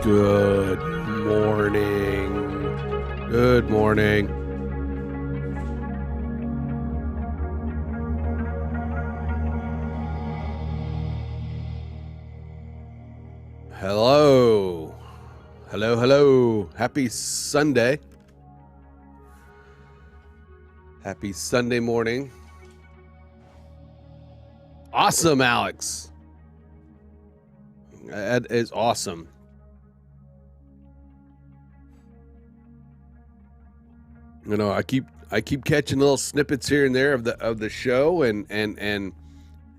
Good morning. Good morning. Hello. Hello, hello. Happy Sunday. Happy Sunday morning. Awesome, Alex. That is awesome. You know, I keep catching little snippets here and there of the show and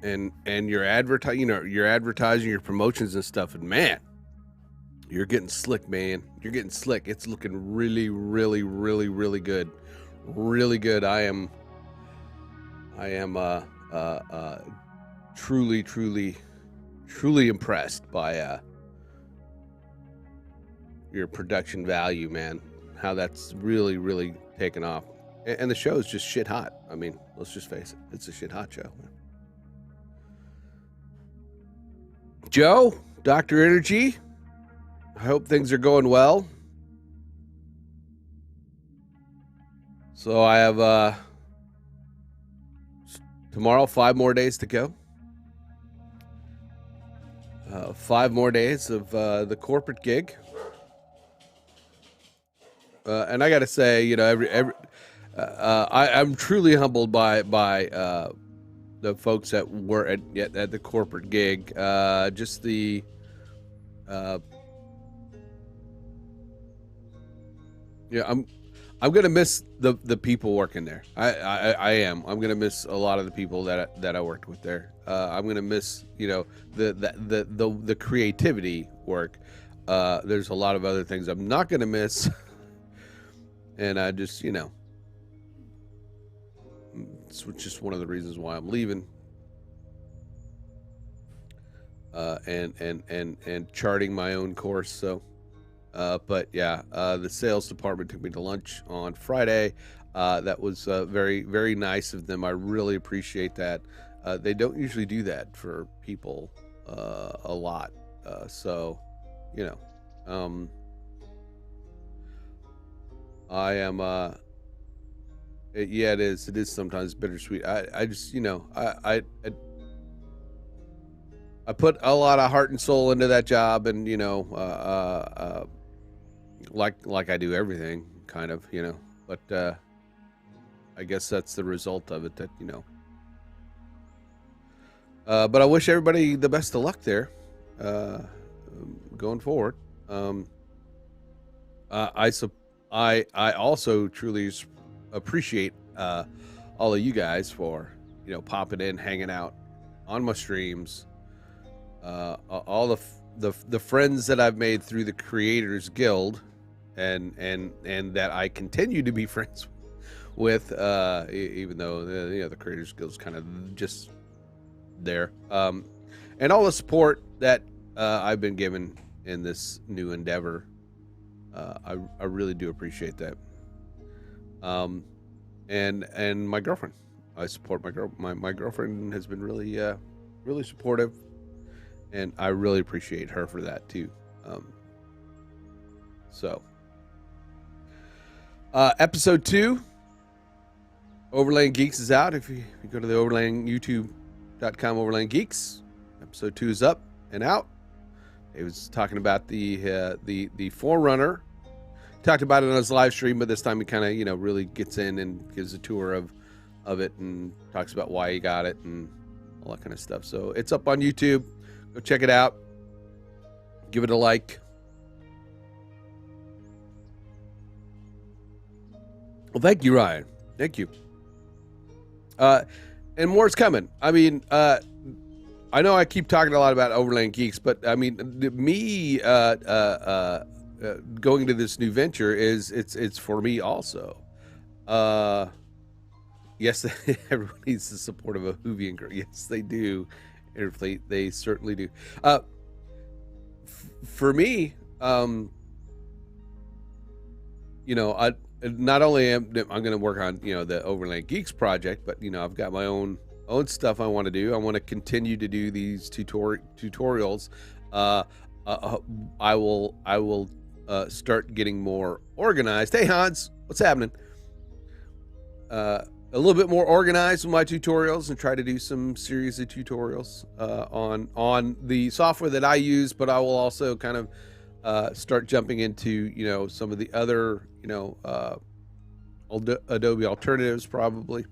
your advertising, your advertising, your promotions and stuff. And man, you're getting slick, man. You're getting slick. It's looking really, really, really, really good. Really good. I am truly, truly, truly impressed by your production value, man. How that's really, really taken off. And the show is just shit hot. I mean, let's just face it. It's a shit hot show. Joe, Dr. Energy, I hope things are going well. So I have tomorrow 5 more days to go. 5 more days of the corporate gig. And I got to say, you know, I'm truly humbled by the folks that were at the corporate gig. Just the I'm gonna miss the people working there. I am. I'm gonna miss a lot of the people that I worked with there. I'm gonna miss, you know, the creativity work. There's a lot of other things I'm not gonna miss. And I just, you know, it's just one of the reasons why I'm leaving. And charting my own course. So, but yeah, the sales department took me to lunch on Friday. That was very, very nice of them. I really appreciate that. They don't usually do that for people a lot. So, you know, I am, yeah, it is sometimes bittersweet. I just, you know, I put a lot of heart and soul into that job, and, you know, like I do everything kind of, you know, but, I guess that's the result of it, that, you know, but I wish everybody the best of luck there, going forward. I also truly appreciate all of you guys for, you know, popping in, hanging out on my streams. All the friends that I've made through the Creators Guild, and that I continue to be friends with, even though the Creators Guild is kind of just there, and all the support that I've been given in this new endeavor. I really do appreciate that. And my girlfriend, I support my girlfriend has been really, really supportive, and I really appreciate her for that too. So, episode 2, Overland Geeks is out. If you go to the youtube.com Overland Geeks, episode 2 is up and out. He was talking about the Forerunner. Talked about it on his live stream, but this time he kind of, you know, really gets in and gives a tour of it and talks about why he got it and all that kind of stuff. So it's up on YouTube. Go check it out. Give it a like. Well, thank you, Ryan. Thank you. And more's coming. I mean, I know I keep talking a lot about Overland Geeks, but I mean, me going to this new venture it's for me also. Yes, everyone needs the support of a Hoovian girl. Yes, they do. They certainly do. For me, you know, I not only am I'm going to work on, you know, the Overland Geeks project, but, you know, I've got my own stuff I want to do. I want to continue to do these tutorials. uh, I will start getting more organized. Hey Hans, what's happening? A little bit more organized with my tutorials and try to do some series of tutorials on the software that I use, but I will also kind of start jumping into some of the other Adobe alternatives probably.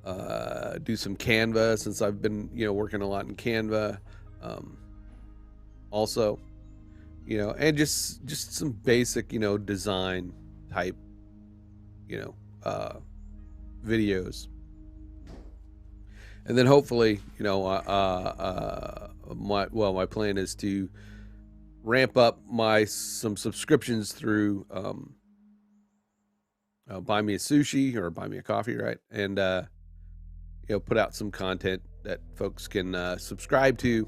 Do some Canva since I've been working a lot in Canva. Also, and just some basic design type videos, and then hopefully my plan is to ramp up some subscriptions through Buy Me a Sushi or Buy Me a Coffee, right? And put out some content that folks can subscribe to,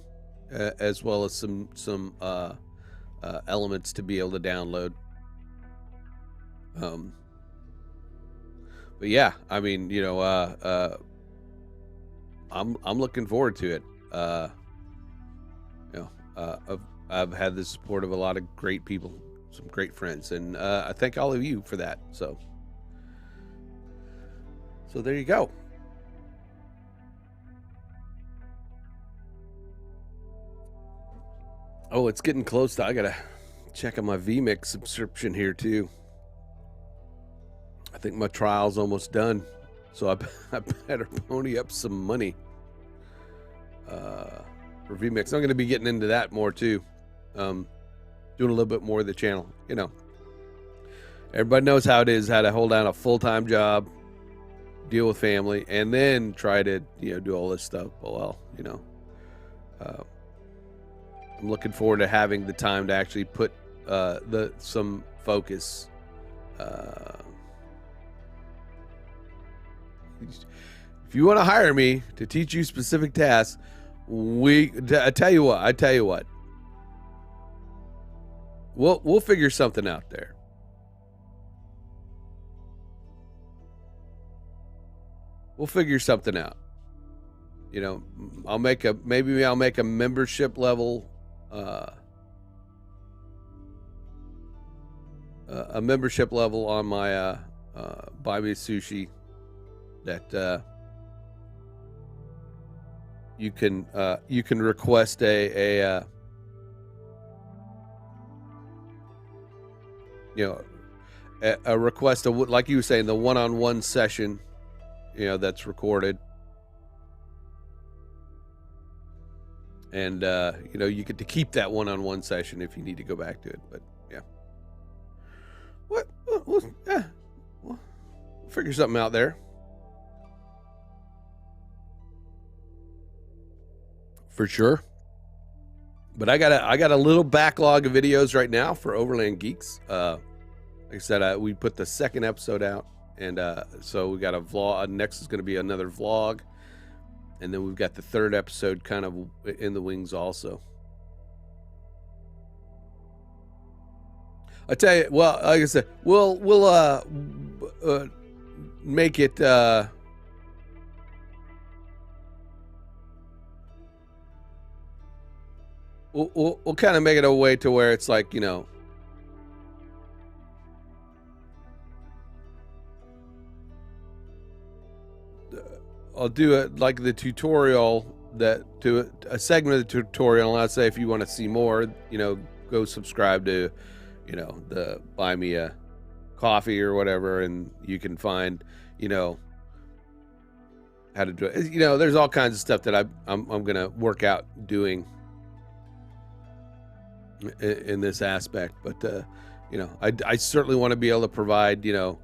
as well as some elements to be able to download. But yeah, I mean, I'm looking forward to it. I've had the support of a lot of great people, some great friends, and I thank all of you for that. So there you go. Oh, it's getting close to. I gotta check on my vMix subscription here too. I think my trial's almost done, so I better pony up some money for vMix. I'm going to be getting into that more too, doing a little bit more of the channel. Everybody knows how it is, how to hold down a full-time job, deal with family, and then try to do all this stuff. Well, I'm looking forward to having the time to actually put some focus. If you want to hire me to teach you specific tasks, I tell you what, we'll figure something out there. We'll figure something out. I'll make a membership level, on my Buy Me Sushi that you can request a request of, like you were saying, the one-on-one session that's recorded, and you get to keep that one-on-one session if you need to go back to it. But yeah, we'll figure something out there for sure. But I got a little backlog of videos right now for Overland Geeks. Like I said, we put the second episode out, and so we got a vlog. Next is going to be another vlog, and then we've got the third episode kind of in the wings also. I tell you, well, like I said, we'll make it. We'll kind of make it a way to where it's like, I'll do it like the tutorial, a segment of the tutorial, and I'll say if you want to see more, go subscribe to, the Buy Me a Coffee or whatever, and you can find, how to do it. There's all kinds of stuff that I'm going to work out doing in this aspect, but I certainly want to be able to provide videos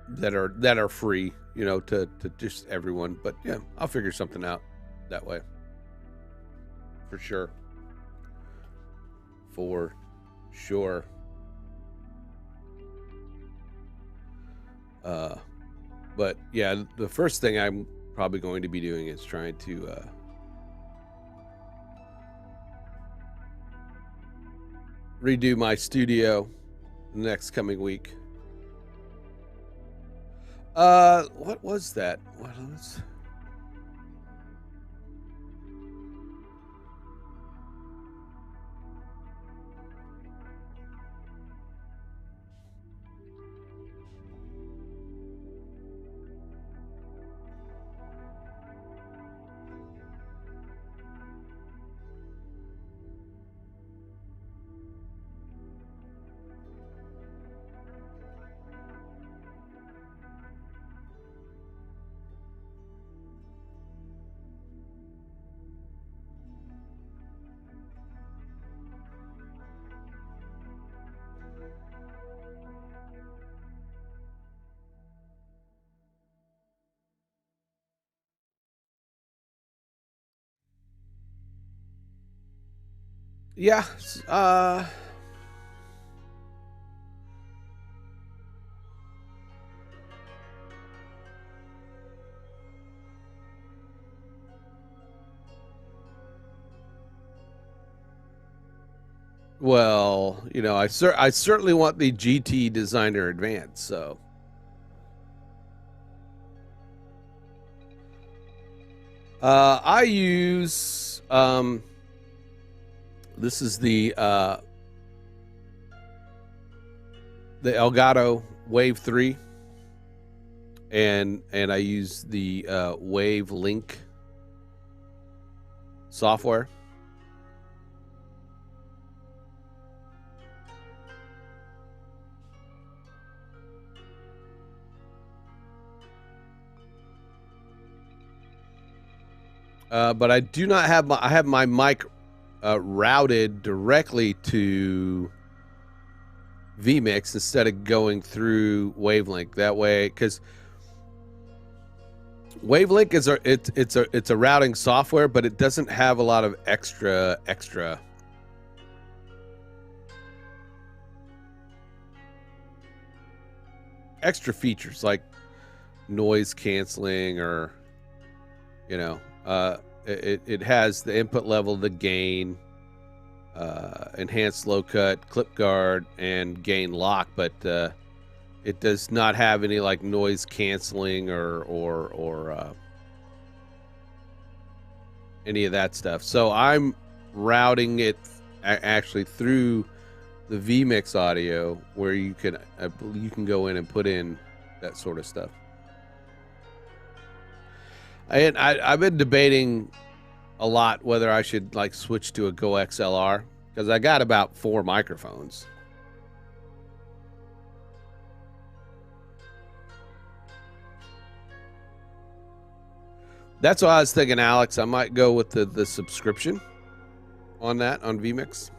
that are free to just everyone. But yeah, I'll figure something out that way for sure. But yeah, the first thing I'm probably going to be doing is trying to redo my studio the next coming week. What was that? What was... Yeah. Well, you know, I certainly want the GT Designer Advanced. So, I use this is the Elgato Wave 3, and I use the Wave Link software. But I do not have I have my mic routed directly to vMix instead of going through Wavelink. That way, because Wavelink is it's a routing software, but it doesn't have a lot of extra features like noise canceling, or you know, it has the input level, the gain, enhanced low cut, clip guard, and gain lock, but it does not have any like noise canceling or any of that stuff. So I'm routing it actually through the vMix audio, where you can go in and put in that sort of stuff. And I've been debating a lot whether I should like switch to a Go XLR, because I got about 4 microphones. That's what I was thinking, Alex. I might go with the subscription on that, on vMix.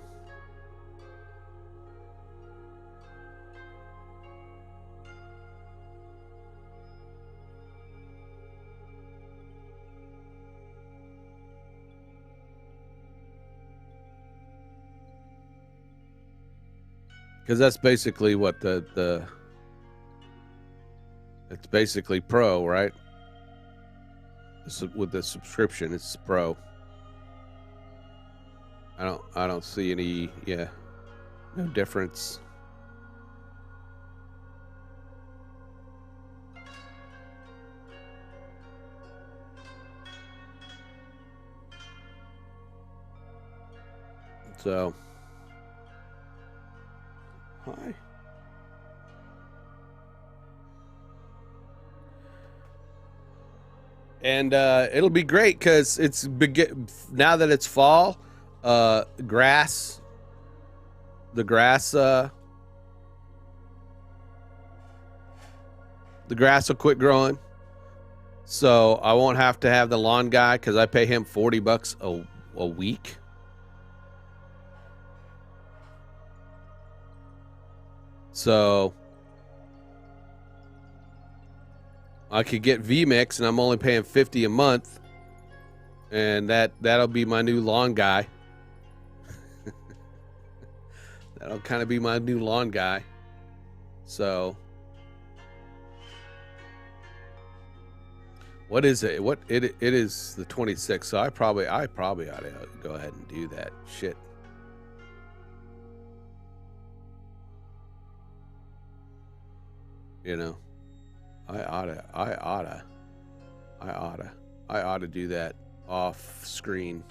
Because that's basically what it's basically pro, right? With the subscription, it's pro. I don't see any, no difference. So, hi. And it'll be great because it's now that it's fall. The grass will quit growing, so I won't have to have the lawn guy, because I pay him $40 a week. So I could get vMix, and I'm only paying $50 a month, and that'll be my new lawn guy. That'll kind of be my new lawn guy. So, what is it? It is the 26th. So I probably ought to go ahead and do that shit. You know. I ought to do that off screen.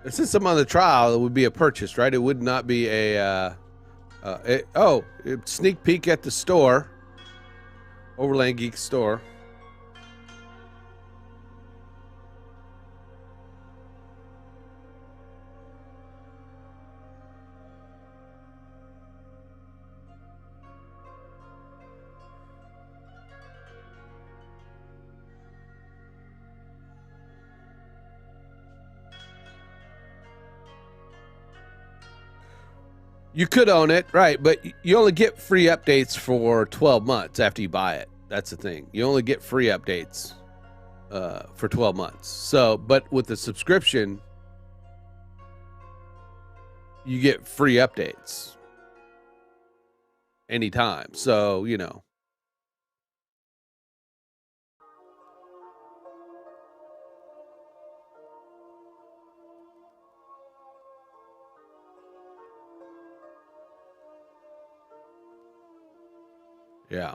Since I'm on the trial, it would be a purchase, right? It would not be a sneak peek at the store, Overland Geek store. You could own it, right? But you only get free updates for 12 months after you buy it. That's the thing. You only get free updates for 12 months. So, but with the subscription, you get free updates anytime. So, you know. Yeah.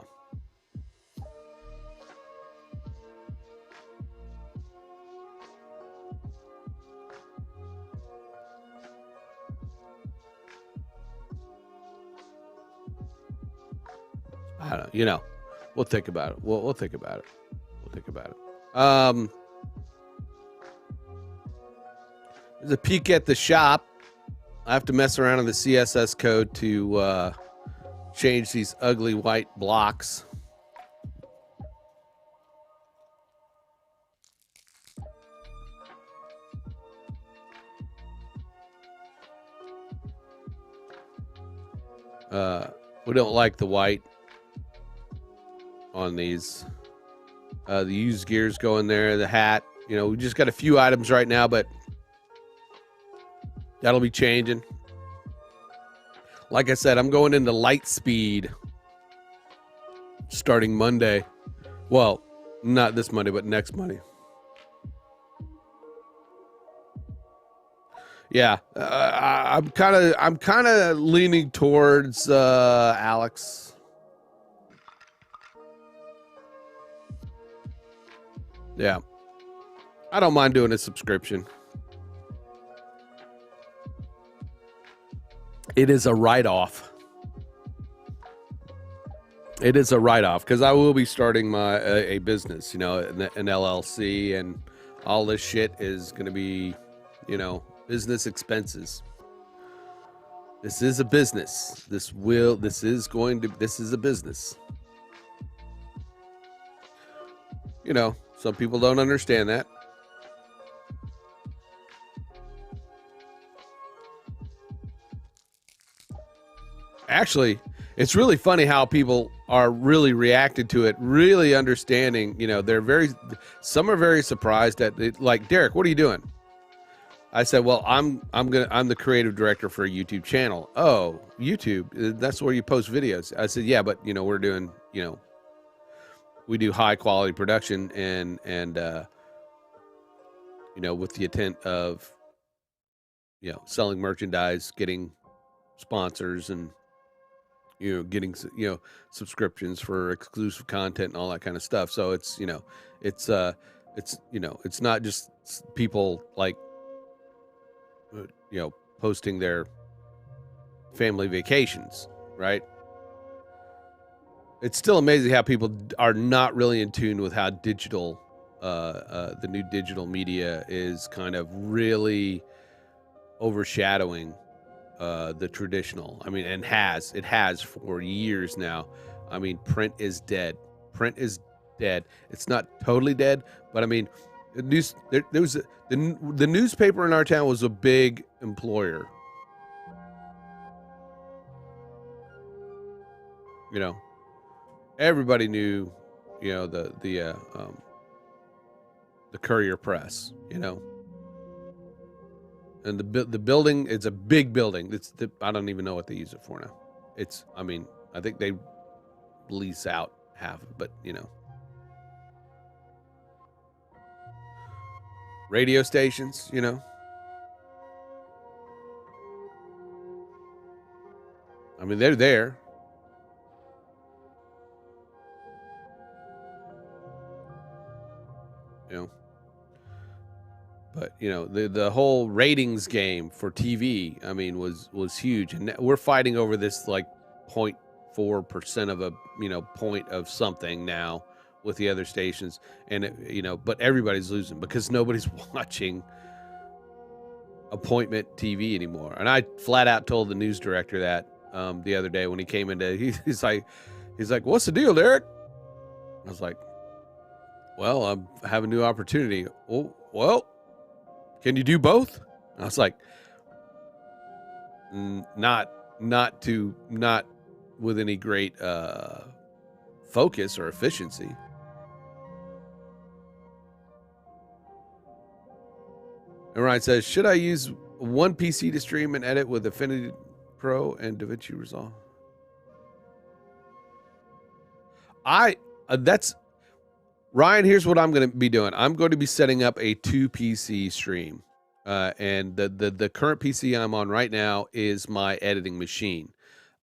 I don't know. You know, we'll think about it. We'll think about it. We'll think about it. There's a peek at the shop. I have to mess around in the CSS code to change these ugly white blocks. We don't like the white on these. The used gears go in there, the hat. You know, we just got a few items right now, but that'll be changing. Like I said, I'm going into light speed starting Monday. Well, not this Monday, but next Monday. Yeah, I'm kind of leaning towards Alex. Yeah, I don't mind doing a subscription. It is a write-off. It is a write-off because I will be starting my a business, you know, an LLC, and all this shit is going to be, you know, business expenses. This is a business. This is a business. You know, some people don't understand that. Actually, it's really funny how people are really reacted to it, really understanding, you know, some are very surprised at it. Like, Derek, what are you doing? I said, well, I'm the creative director for a YouTube channel. Oh, YouTube, that's where you post videos. I said, yeah, but you know, we're doing, you know, we do high quality production and you know, with the intent of, you know, selling merchandise, getting sponsors, and, you know, getting, you know, subscriptions for exclusive content and all that kind of stuff. So it's, you know, it's you know, it's not just people like, you know, posting their family vacations, right? It's still amazing how people are not really in tune with how digital, the new digital media is kind of really overshadowing the traditional. I mean, and it has for years now. I mean, print is dead. Print is dead. It's not totally dead, but I mean, the newspaper in our town was a big employer. You know, everybody knew, you know, the Courier Press. You know, and the building, it's a big building. I don't even know what they use it for now. I mean, I think they lease out half, but you know. Radio stations, you know. I mean, they're there. You know, but you know, the whole ratings game for TV, I mean, was huge, and we're fighting over this like 0.4% of a point of something now with the other stations, and but everybody's losing because nobody's watching appointment TV anymore. And I flat out told the news director that the other day when he came into, he's like, "What's the deal, Derek?" I was like, "Well, I have a new opportunity." "Oh, well, can you do both?" I was like, not with any great focus or efficiency." And Ryan says, "Should I use one PC to stream and edit with Affinity Pro and DaVinci Resolve?" That's Ryan. Here's what I'm going to be doing. I'm going to be setting up a 2 PC stream, and the current PC I'm on right now is my editing machine,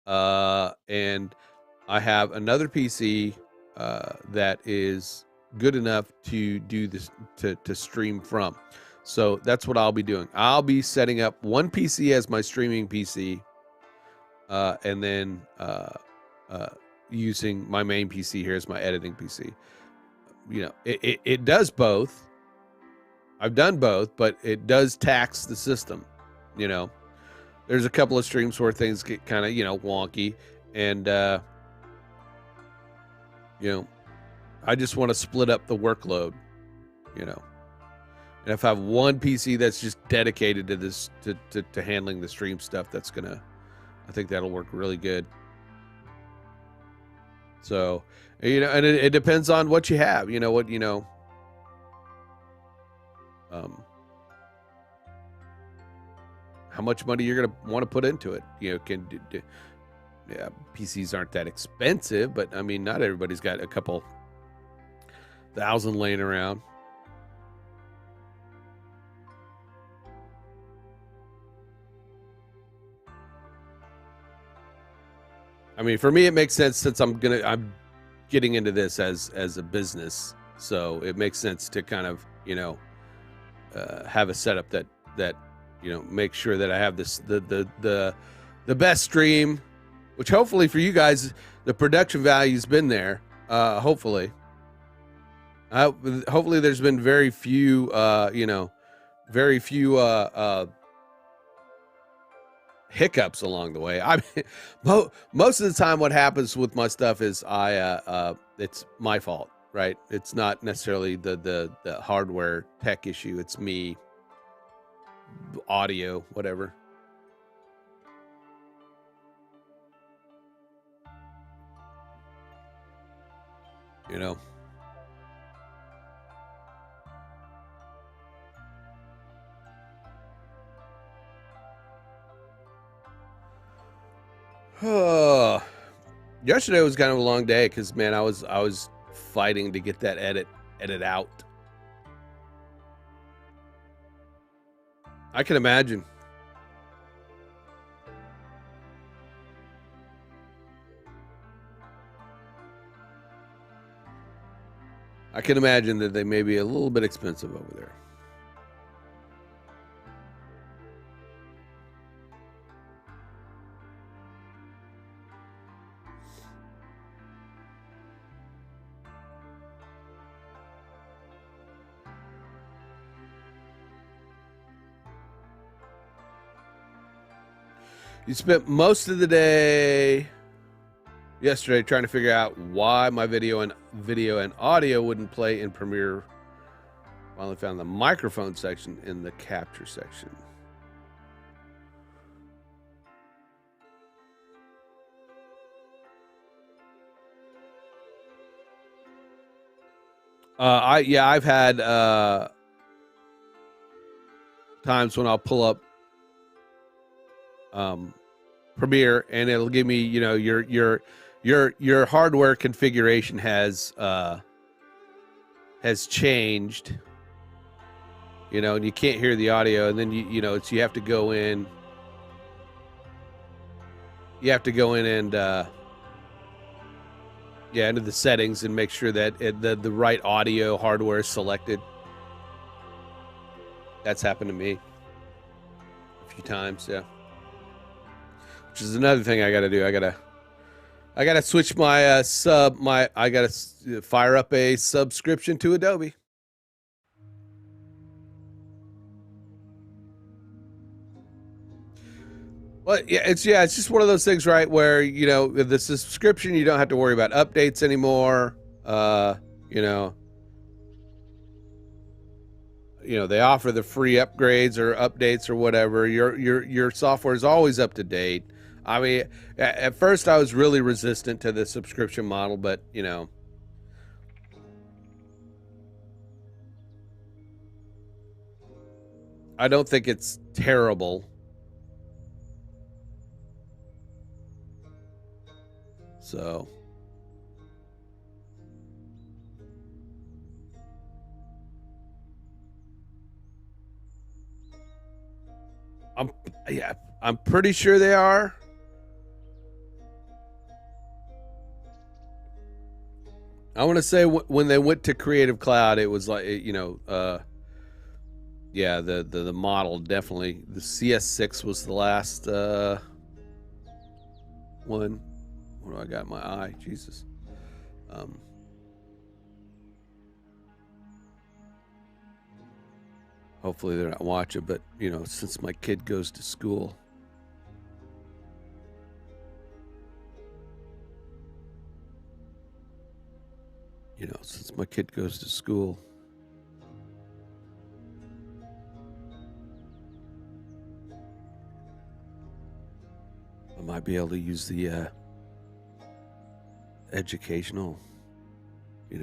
and I have another PC that is good enough to do this to stream from. So that's what I'll be doing. I'll be setting up one PC as my streaming PC, and then using my main PC here as my editing PC. It does both. I've done both, but it does tax the system. There's a couple of streams where things get kind of wonky, and I just want to split up the workload. And if I have one PC that's just dedicated to this, to handling the stream stuff, I think that'll work really good. So, and it depends on what you have, how much money you're going to want to put into it. PCs aren't that expensive, but I mean, not everybody's got a couple thousand laying around. I mean, for me, it makes sense since I'm getting into this as a business, so it makes sense to kind of have a setup that make sure that I have this the best stream, which hopefully for you guys the production value's been there. Hopefully there's been very few hiccups along the way. I mean, most of the time what happens with my stuff is it's my fault, right? It's not necessarily the hardware tech issue. It's me, audio, whatever. Yesterday was kind of a long day because, man, I was fighting to get that edit out. I can imagine. I can imagine that they may be a little bit expensive over there. You spent most of the day yesterday trying to figure out why my video and audio wouldn't play in Premiere. Finally found the microphone section in the capture section. I've had times when I'll pull up Premiere and it'll give me, your hardware configuration has changed, and you can't hear the audio, and then you have to go in you have to go in and into the settings and make sure that the right audio hardware is selected. That's happened to me a few times, yeah. Which is another thing I got to do. I gotta switch my I gotta fire up a subscription to Adobe. Well, yeah, it's just one of those things, right? Where, you know, with the subscription, you don't have to worry about updates anymore. You know, they offer the free upgrades or updates or whatever. Your software is always up to date. I mean, at first I was really resistant to the subscription model, but you know, I don't think it's terrible. So I'm pretty sure they are. I want to say when they went to Creative Cloud, it was like, yeah, the model definitely. The CS6 was the last one. What do I got in my eye? Jesus. Hopefully they're not watching, but you know, since my kid goes to school. Since my kid goes to school. I might be able to use the educational,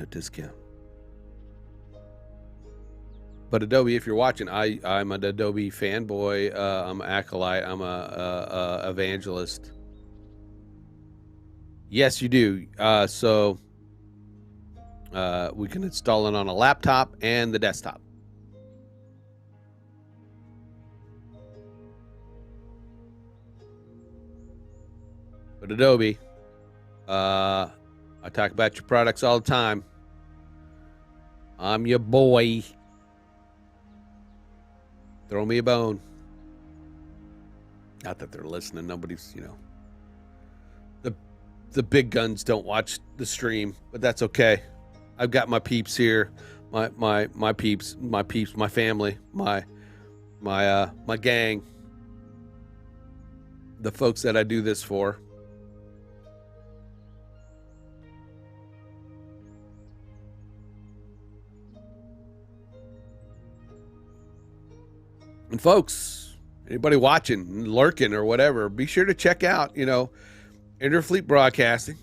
discount. But Adobe, if you're watching, I'm an Adobe fanboy. I'm an acolyte. I'm a evangelist. Yes, you do. So we can install it on a laptop and the desktop. But Adobe, I talk about your products all the time. I'm your boy. Throw me a bone. Not that they're listening. Nobody's, the big guns don't watch the stream, but that's okay. I've got my peeps here, my peeps, my family, my gang, the folks that I do this for. And folks, anybody watching, lurking, or whatever, be sure to check out, Interfleet Broadcasting.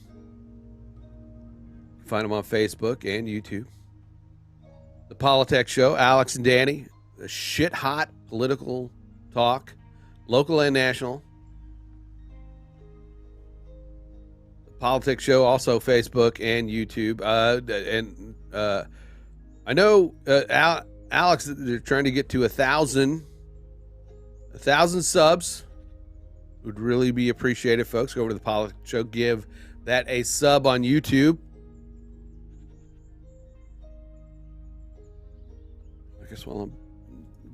Find them on Facebook and YouTube. The Politics Show, Alex and Danny, the shit hot political talk, local and national. The Politics Show, also Facebook and YouTube. I know Alex, they're trying to get to 1,000 subs. Would really be appreciated, folks. Go over to the Politics Show, give that a sub on YouTube. I guess while I'm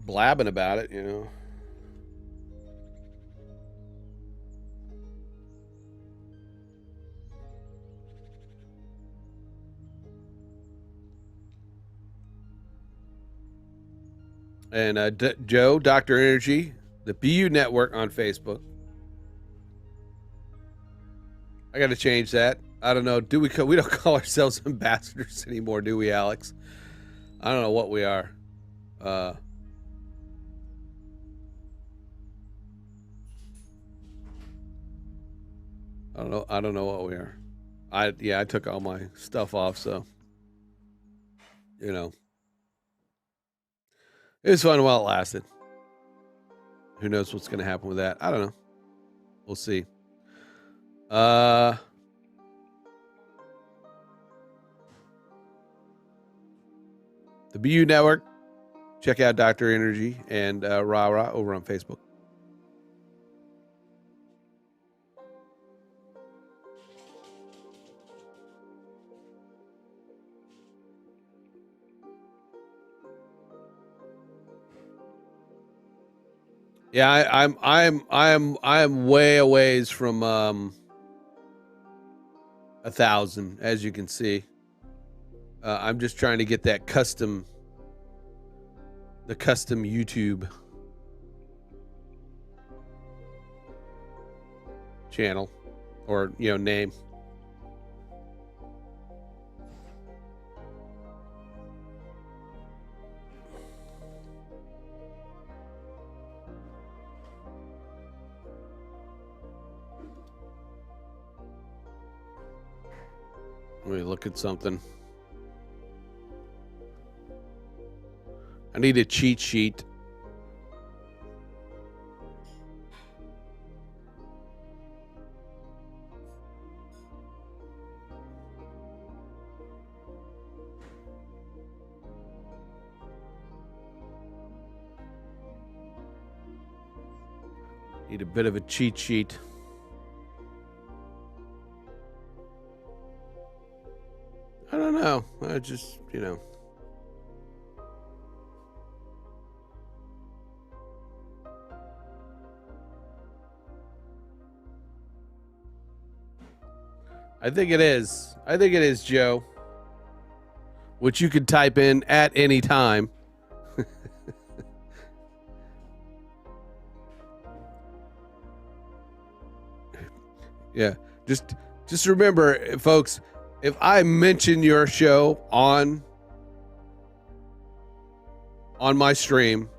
blabbing about it, And Joe, Dr. Energy, the BU Network on Facebook. I got to change that. I don't know. We don't call ourselves ambassadors anymore, do we, Alex? I don't know what we are. I don't know what we are. I took all my stuff off, so it was fun while it lasted. Who knows what's going to happen with that? I don't know. We'll see. The BU Network. Check out Dr. Energy and Rah Rah over on Facebook. Yeah, I'm way a ways from 1,000, as you can see. I'm just trying to get that custom YouTube channel or name. Let me look at something. I need a cheat sheet. Need a bit of a cheat sheet. I don't know. I just, I think it is. I think it is, Joe. Which you can type in at any time. Yeah. Just remember, folks, if I mention your show on my stream,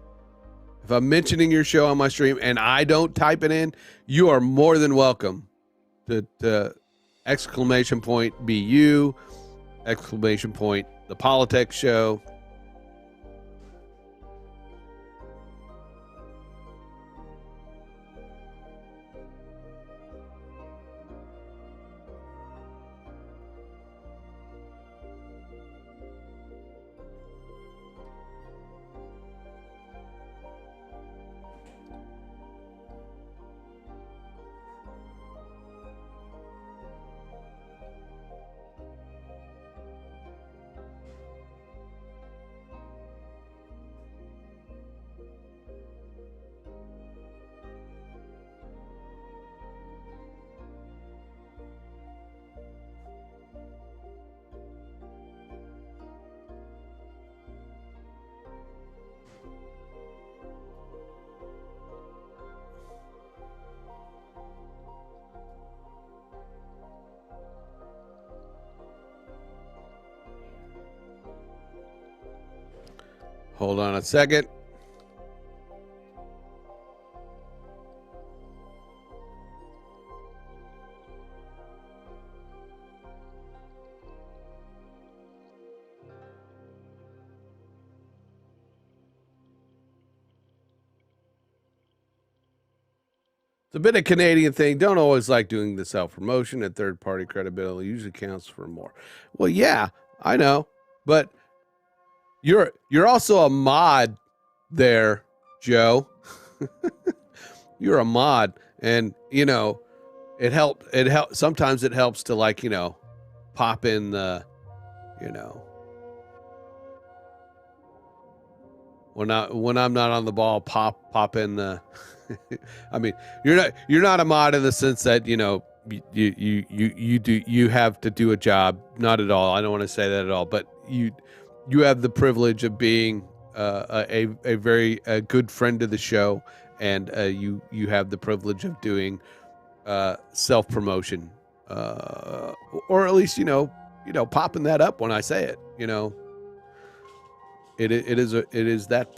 if I'm mentioning your show on my stream and I don't type it in, you are more than welcome to exclamation point BU, exclamation point the Politics Show. Hold on a second. It's a bit of Canadian thing. Don't always like doing the self-promotion, and third-party credibility usually counts for more. Well, yeah, I know, but you're also a mod there, Joe. You're a mod, and it helps. Sometimes it helps to pop in the when I'm not on the ball, pop in the. I mean, you're not a mod in the sense that you have to do a job. Not at all. I don't want to say that at all. But you have the privilege of being a very good friend of the show, and you have the privilege of doing self promotion, or at least popping that up when I say it. It is that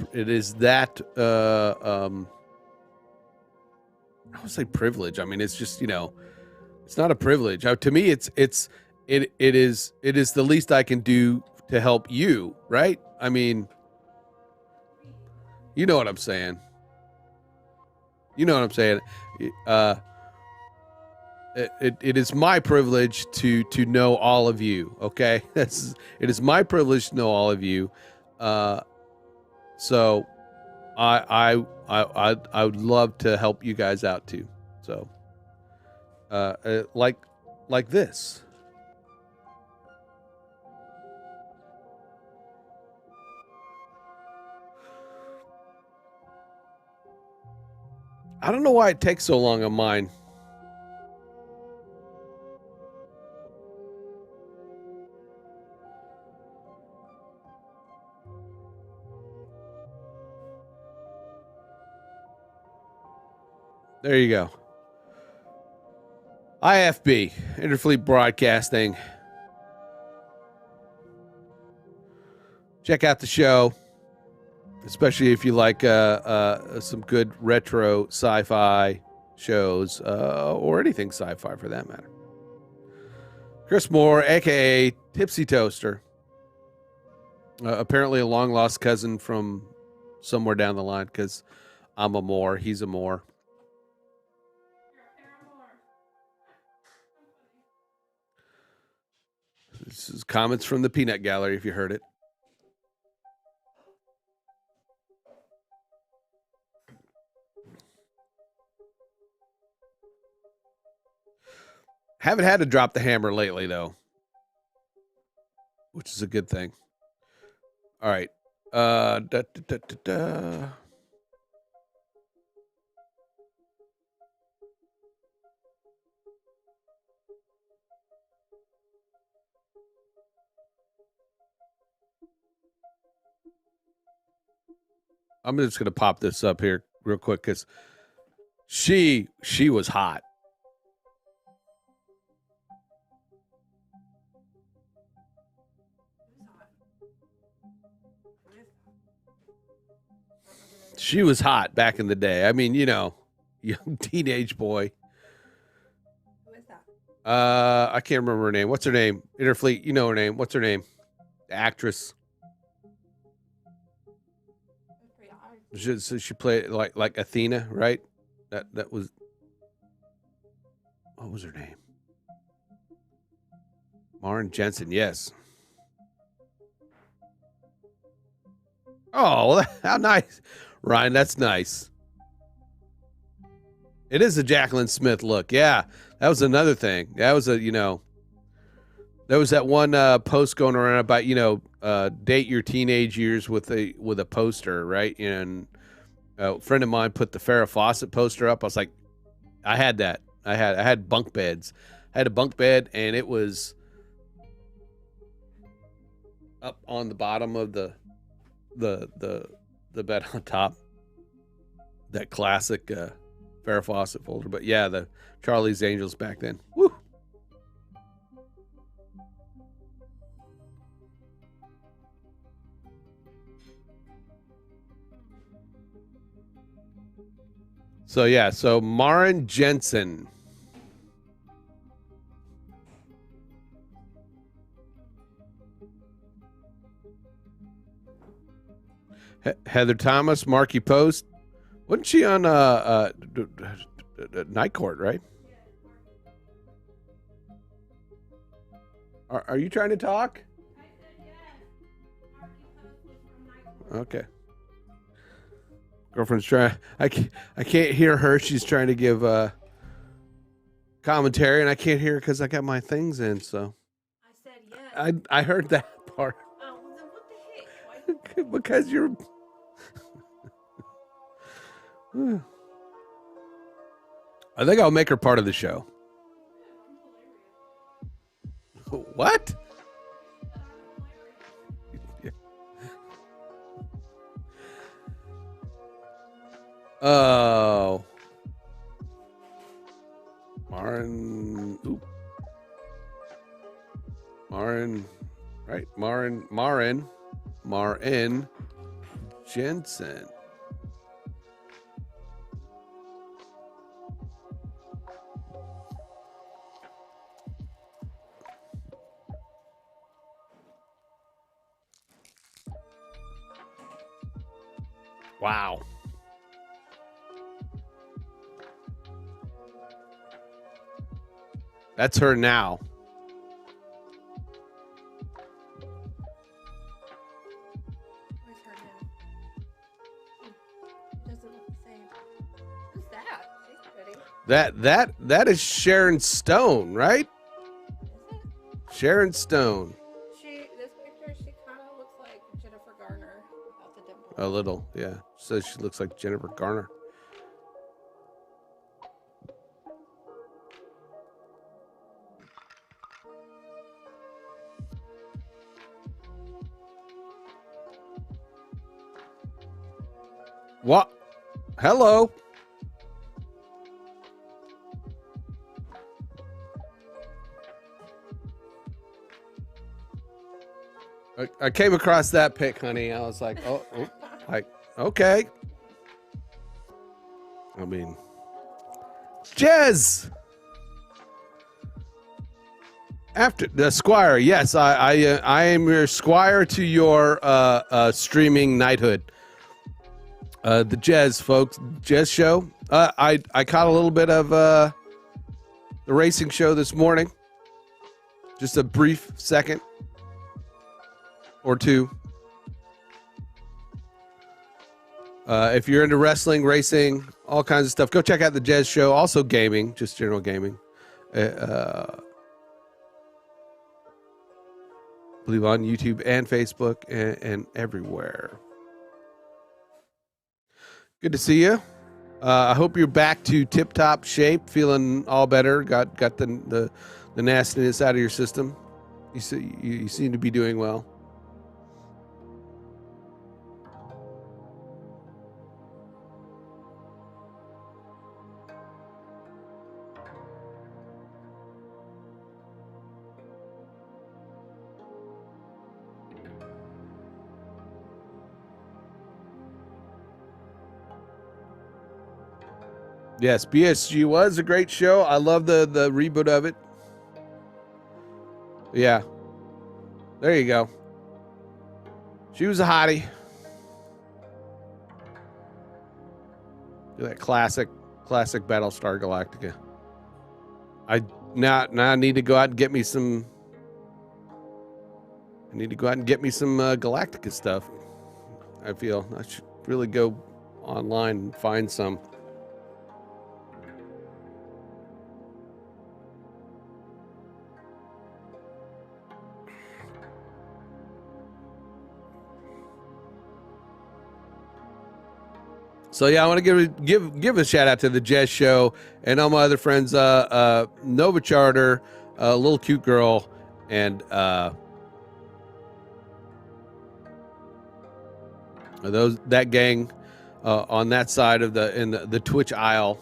I would say privilege. I mean, it's just it's not a privilege. To me, it is the least I can do to help you, right? I mean, you know what I'm saying. You know what I'm saying. It is my privilege to know all of you. Okay, it is my privilege to know all of you. So I would love to help you guys out too. So like this. I don't know why it takes so long on mine. There you go. IFB, Interfleet Broadcasting. Check out the show, especially if you like some good retro sci-fi shows or anything sci-fi for that matter. Chris Moore, a.k.a. Tipsy Toaster. Apparently a long-lost cousin from somewhere down the line because I'm a Moore, he's a Moore. This is comments from the Peanut Gallery, if you heard it. Haven't had to drop the hammer lately, though, which is a good thing. All right. I'm just going to pop this up here real quick because she was hot. She was hot back in the day. I mean, you know, young teenage boy. Who is that? I can't remember her name. What's her name? Interfleet, you know her name. What's her name? The actress. She played like Athena, right? That was, what was her name? Maren Jensen, yes. Oh, well, how nice. Ryan, that's nice. It is a Jacqueline Smith look. Yeah, that was another thing. That was there was that one post going around about, date your teenage years with a poster, right? And a friend of mine put the Farrah Fawcett poster up. I was like, I had that. I had bunk beds. I had a bunk bed, and it was up on the bottom of the bed on top. That classic Farrah Fawcett folder. But yeah, the Charlie's Angels back then. Woo! So yeah, so Maren Jensen. Heather Thomas, Marky Post. Wasn't she on Night Court, right? Are you trying to talk? I said yes. Marky Post was from Night Court. Okay. Girlfriend's trying. I can't hear her. She's trying to give commentary, and I can't hear her because I got my things in. So I said yes. I heard that part. Oh, well, then what the heck? Why? Because you're. I think I'll make her part of the show. What? Oh. Maren. Oop. Maren. Right. Maren Jensen. Wow. That's her now. Where's her now? It doesn't look the same. Who's that? She's pretty. That is Sharon Stone, right? Is it? Sharon Stone. This picture, she kind of looks like Jennifer Garner without the dimple. A little, yeah. Says she looks like Jennifer Garner. What? Hello. I came across that pic, honey. I was like, like, okay. I mean, Jez. After the Squire, yes, I am your Squire to your streaming knighthood. The Jez, folks, Jez show. I caught a little bit of the racing show this morning. Just a brief second or two. If you're into wrestling, racing, all kinds of stuff, go check out the Jez show. Also gaming, just general gaming. I believe on YouTube and Facebook and everywhere. Good to see you. I hope you're back to tip-top shape, feeling all better. Got the nastiness out of your system. You seem to be doing well. Yes, BSG was a great show. I love the reboot of it. Yeah. There you go. She was a hottie. That classic Battlestar Galactica. I need to go out and get me some. I need to go out and get me some Galactica stuff. I feel I should really go online and find some. So yeah, I want to give a shout out to the Jez show and all my other friends, Nova Charter, Little Cute Girl, and that gang on that side of the Twitch aisle.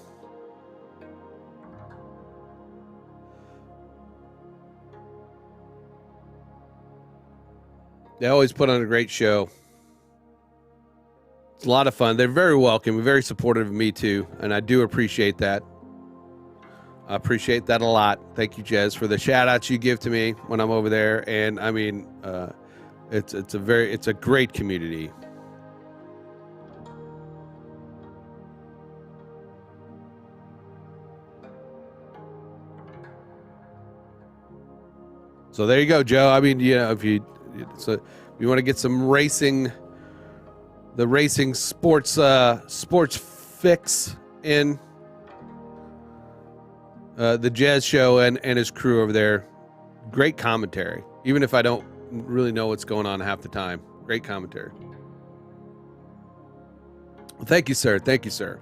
They always put on a great show. It's a lot of fun. They're very welcoming, very supportive of me too, and I do appreciate that. I appreciate that a lot. Thank you, Jez, for the shout outs you give to me when I'm over there. And I mean, it's a great community. So there you go, Joe. I mean, if you want to get some racing. The racing sports fix in the Jez show and his crew over there. Great commentary. Even if I don't really know what's going on half the time. Great commentary. Well, thank you, sir. Thank you, sir.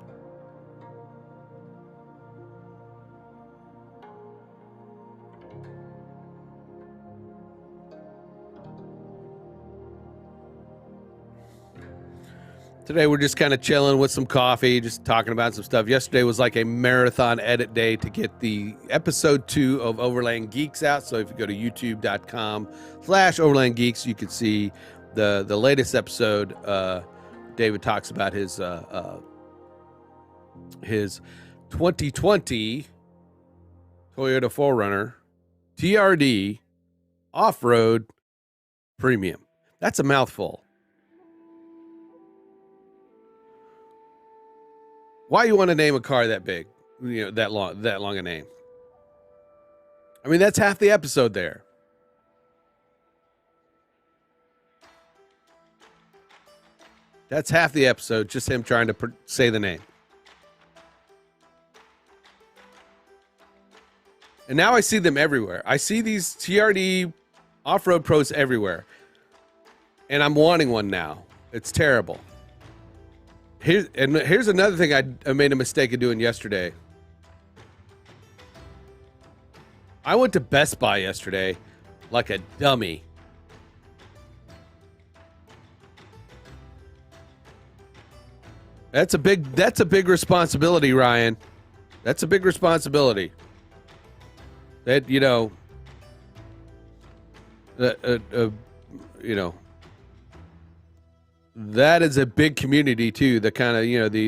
Today we're just kind of chilling with some coffee, just talking about some stuff. Yesterday was like a marathon edit day to get the episode 2 of Overland Geeks out. So if you go to youtube.com/Overland Geeks, you can see the latest episode. David talks about his 2020 Toyota 4Runner TRD off-road premium. That's a mouthful. Why you want to name a car that big? That long a name. I mean, that's half the episode there. That's half the episode, just him trying to say the name. And now I see them everywhere. I see these TRD off-road pros everywhere. And I'm wanting one now. It's terrible. Here's another thing I made a mistake of doing yesterday. I went to Best Buy yesterday like a dummy. That's a big responsibility, Ryan. That's a big responsibility. That, you know, you know, that is a big community too. The kind of, you know, the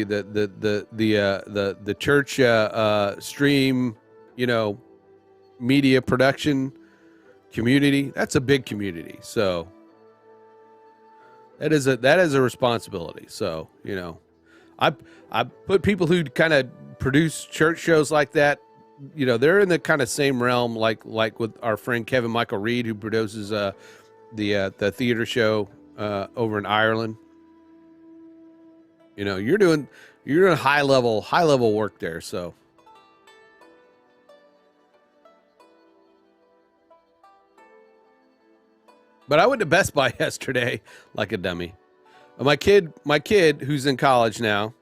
church stream, you know, media production community. That's a big community. So that is a responsibility. So, you know, I put people who kind of produce church shows like that, you know, they're in the kind of same realm, like with our friend Kevin Michael Reed, who produces the theater show over in Ireland. You know, you're doing high level work there. So, but I went to Best Buy yesterday like a dummy. My kid who's in college now,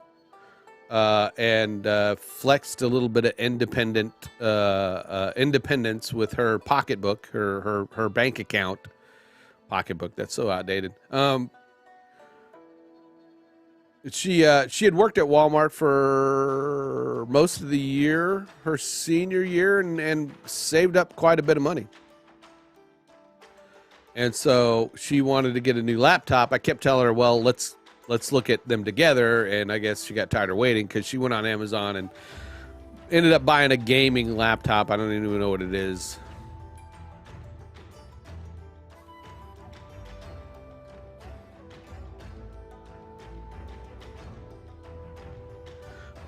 and flexed a little bit of independence with her pocketbook, her bank account pocketbook. That's so outdated. She had worked at Walmart for most of the year, her senior year, and saved up quite a bit of money. And so she wanted to get a new laptop. I kept telling her, well, let's look at them together. And I guess she got tired of waiting because she went on Amazon and ended up buying a gaming laptop. I don't even know what it is.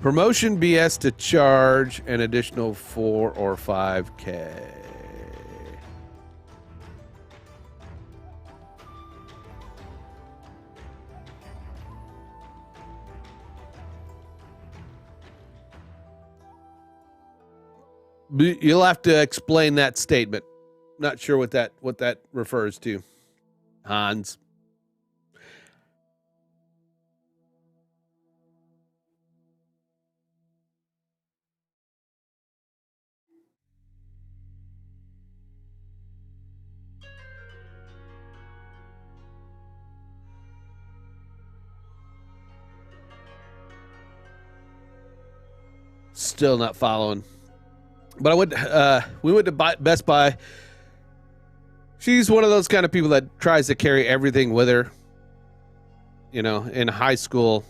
Promotion BS to charge an additional 4 or 5K. You'll have to explain that statement. Not sure what that refers to, Hans. Still not following. But we went to Best Buy. She's one of those kind of people that tries to carry everything with her, you know, in high school,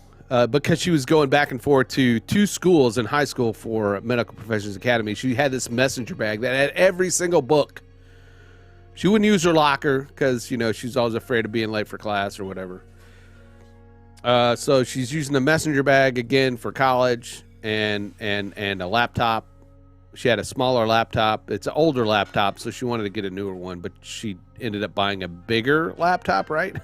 because she was going back and forth to 2 schools in high school for Medical Professions Academy. She had this messenger bag that had every single book. She wouldn't use her locker because, you know, she's always afraid of being late for class or whatever. So she's using the messenger bag again for college and a laptop. She had a smaller laptop. It's an older laptop, so she wanted to get a newer one, but she ended up buying a bigger laptop, right?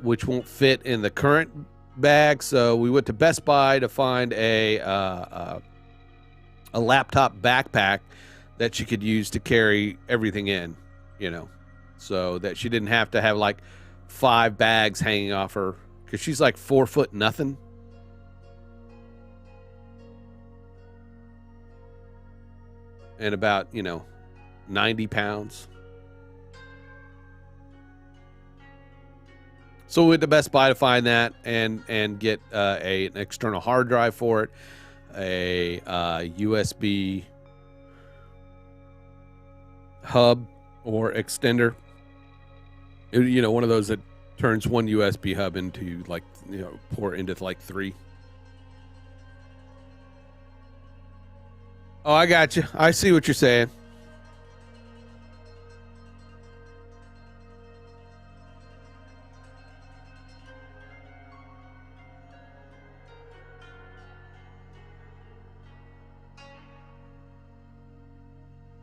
Which won't fit in the current bag. So we went to Best Buy to find a laptop backpack that she could use to carry everything in, you know, so that she didn't have to have like 5 bags hanging off her, because she's like 4 foot nothing. And about, you know, 90 pounds. So we went to Best Buy to find that and get an external hard drive for it, a USB hub or extender. You know, one of those that turns one USB hub into, like, you know, pour into like 3. Oh, I got you. I see what you're saying.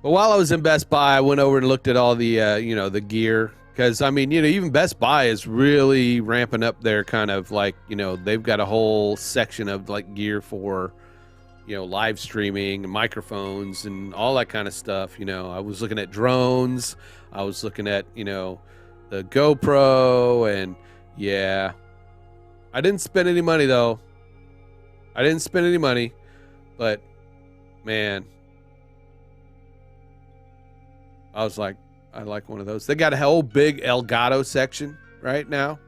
But while I was in Best Buy, I went over and looked at all the, you know, the gear. Because, I mean, you know, even Best Buy is really ramping up their kind of, like, you know, they've got a whole section of, like, gear for, you know, live streaming and microphones and all that kind of stuff. You know, I was looking at drones. I was looking at, you know, the GoPro, and yeah, I didn't spend any money though. I didn't spend any money, but man, I was like, I like one of those. They got a whole big Elgato section right now.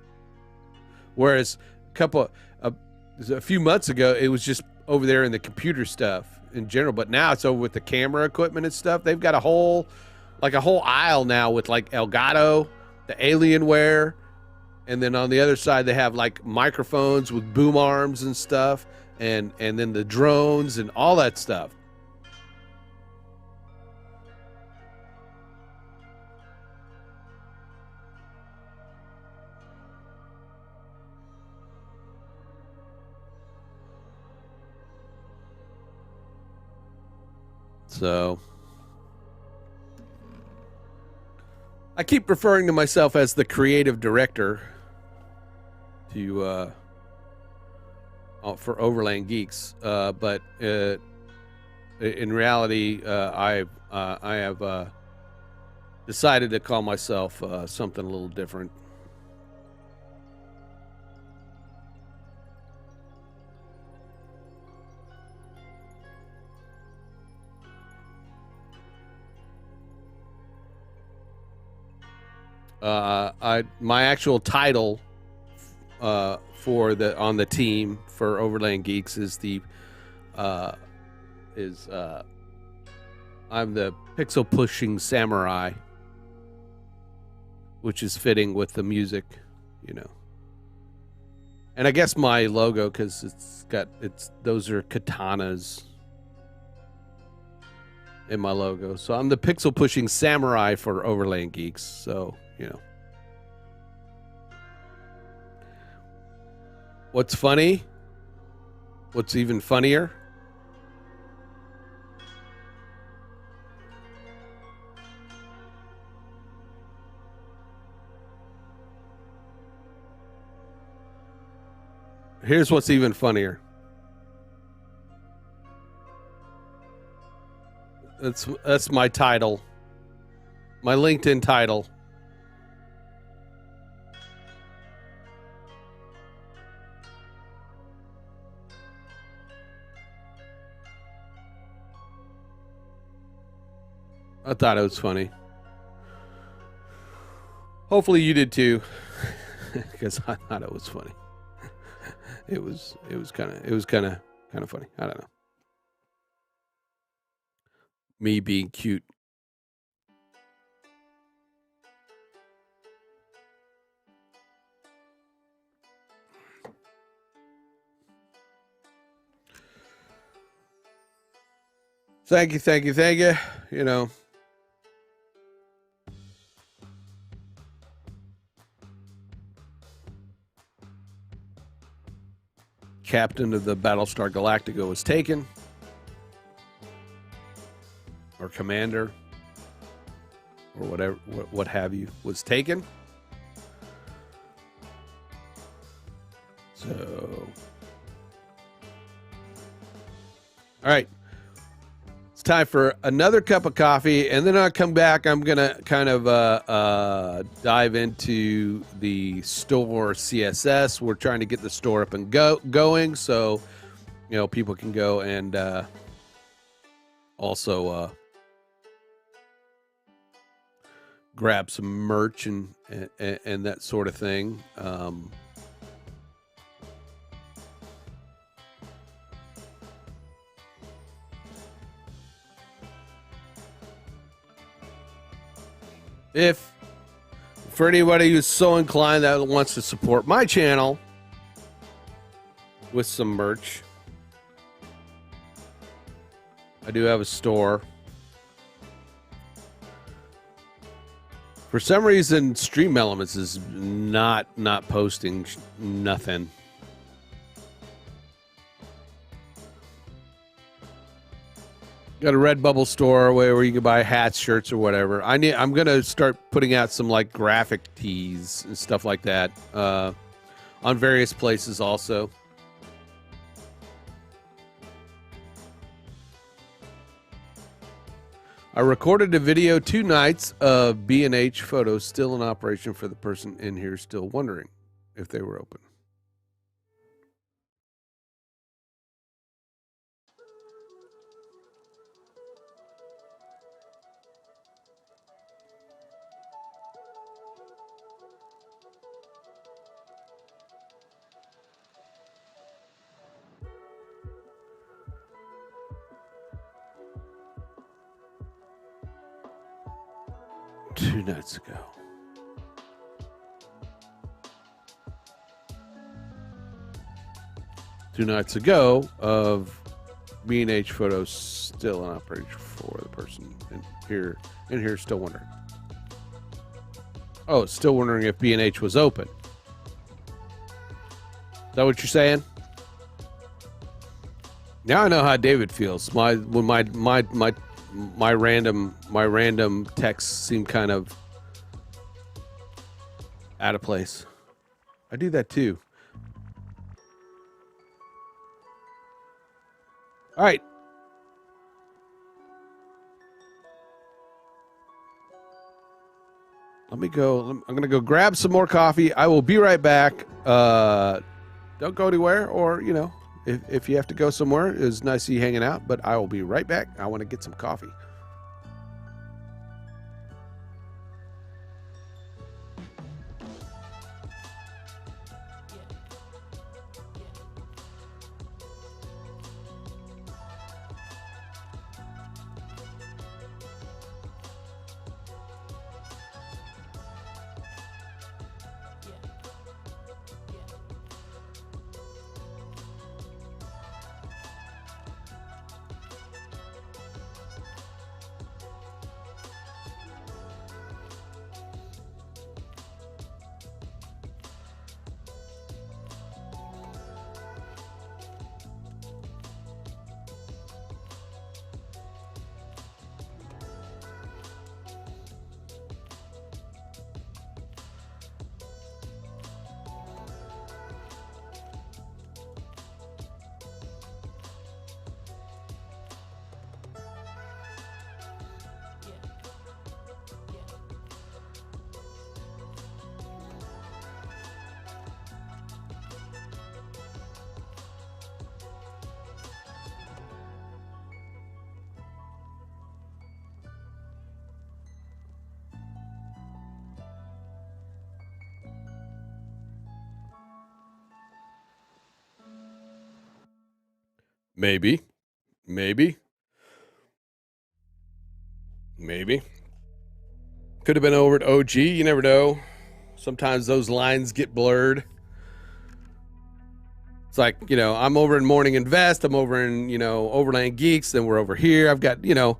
Whereas couple a few months ago, it was just over there in the computer stuff in general, but now it's over with the camera equipment and stuff. They've got a whole aisle now with like Elgato, the Alienware, and then on the other side they have like microphones with boom arms and stuff, and then the drones and all that stuff. So I keep referring to myself as the creative director to for Overland Geeks, but in reality, I have decided to call myself something a little different. My actual title for on the team for Overland Geeks is I'm the pixel pushing samurai, which is fitting with the music, you know. And I guess my logo, because those are katanas in my logo. So I'm the pixel pushing samurai for Overland Geeks. So, you know. What's funny? What's even funnier? Here's what's even funnier. That's my title. My LinkedIn title. I thought it was funny. Hopefully you did too, because I thought it was funny. It was kind of funny. I don't know. Me being cute. Thank you. You know. Captain of the Battlestar Galactica was taken. Or commander. Or whatever, what have you, was taken. So. All right. It's time for another cup of coffee, and then I'll come back. I'm going to kind of dive into the store CSS. We're trying to get the store up and going, so you know people can go and also grab some merch and that sort of thing. If for anybody who's so inclined that wants to support my channel with some merch, I do have a store. For some reason, Stream Elements is not posting nothing. Got a Redbubble store where you can buy hats, shirts, or whatever. I'm gonna start putting out some like graphic tees and stuff like that on various places also. I recorded a video 2 nights of B&H photos still in operation for the person in here still wondering if they were open. 2 nights ago. Two nights ago of B&H photos still in operation for the person in here still wondering. Oh, still wondering if B&H was open. Is that what you're saying? Now I know how David feels. When my random texts seem kind of out of place. I do that too. All right. Let me go. I'm going to go grab some more coffee. I will be right back. Don't go anywhere, or, you know, if you have to go somewhere, it was nice to see you hanging out, but I will be right back. I want to get some coffee. Maybe. Could have been over at OG. You never know. Sometimes those lines get blurred. It's like, you know, I'm over in Morning Invest. I'm over in, you know, Overland Geeks. Then we're over here. I've got, you know,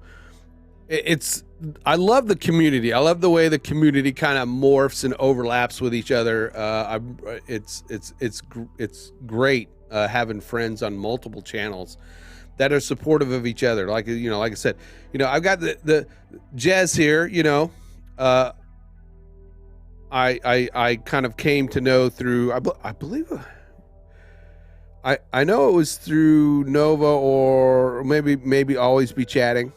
I love the community. I love the way the community kind of morphs and overlaps with each other. It's great having friends on multiple channels that are supportive of each other. Like, you know, like I said, you know, I've got the Jez here. You know, I kind of came to know through, I believe. I know it was through Nova, or maybe Always Be Chatting.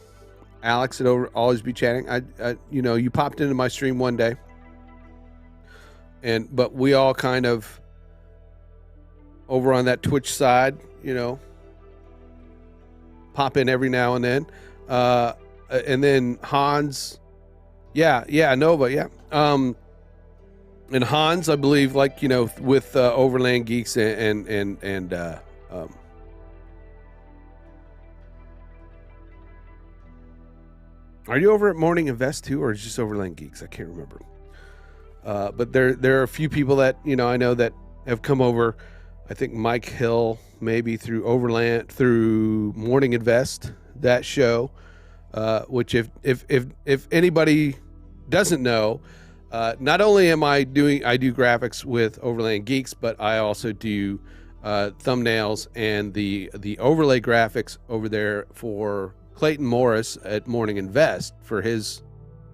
Alex at Always Be Chatting. I you know, you popped into my stream one day, but we all kind of over on that Twitch side, you know, pop in every now and then. And then Hans, yeah, Nova, yeah. And Hans, I believe, like, you know, with Overland Geeks and are you over at Morning Invest too, or is it just Overland Geeks? I can't remember. But there are a few people that, you know, I know that have come over. I think Mike Hill, maybe through Morning Invest, that show, which if anybody doesn't know, not only I do graphics with Overland Geeks, but I also do thumbnails and the overlay graphics over there for Clayton Morris at Morning Invest for his,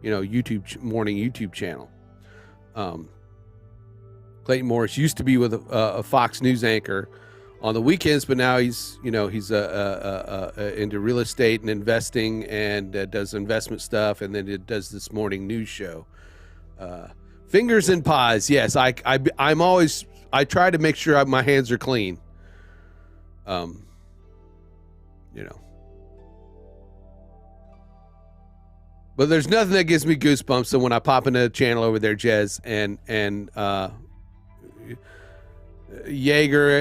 you know, morning YouTube channel. Clayton Morris used to be with a Fox News anchor on the weekends, but now he's into real estate and investing, and does investment stuff, and then it does this morning news show. Fingers and pies, yes. I try to make sure my hands are clean. You know. But there's nothing that gives me goosebumps than when I pop into the channel over there, Jez, and Jaeger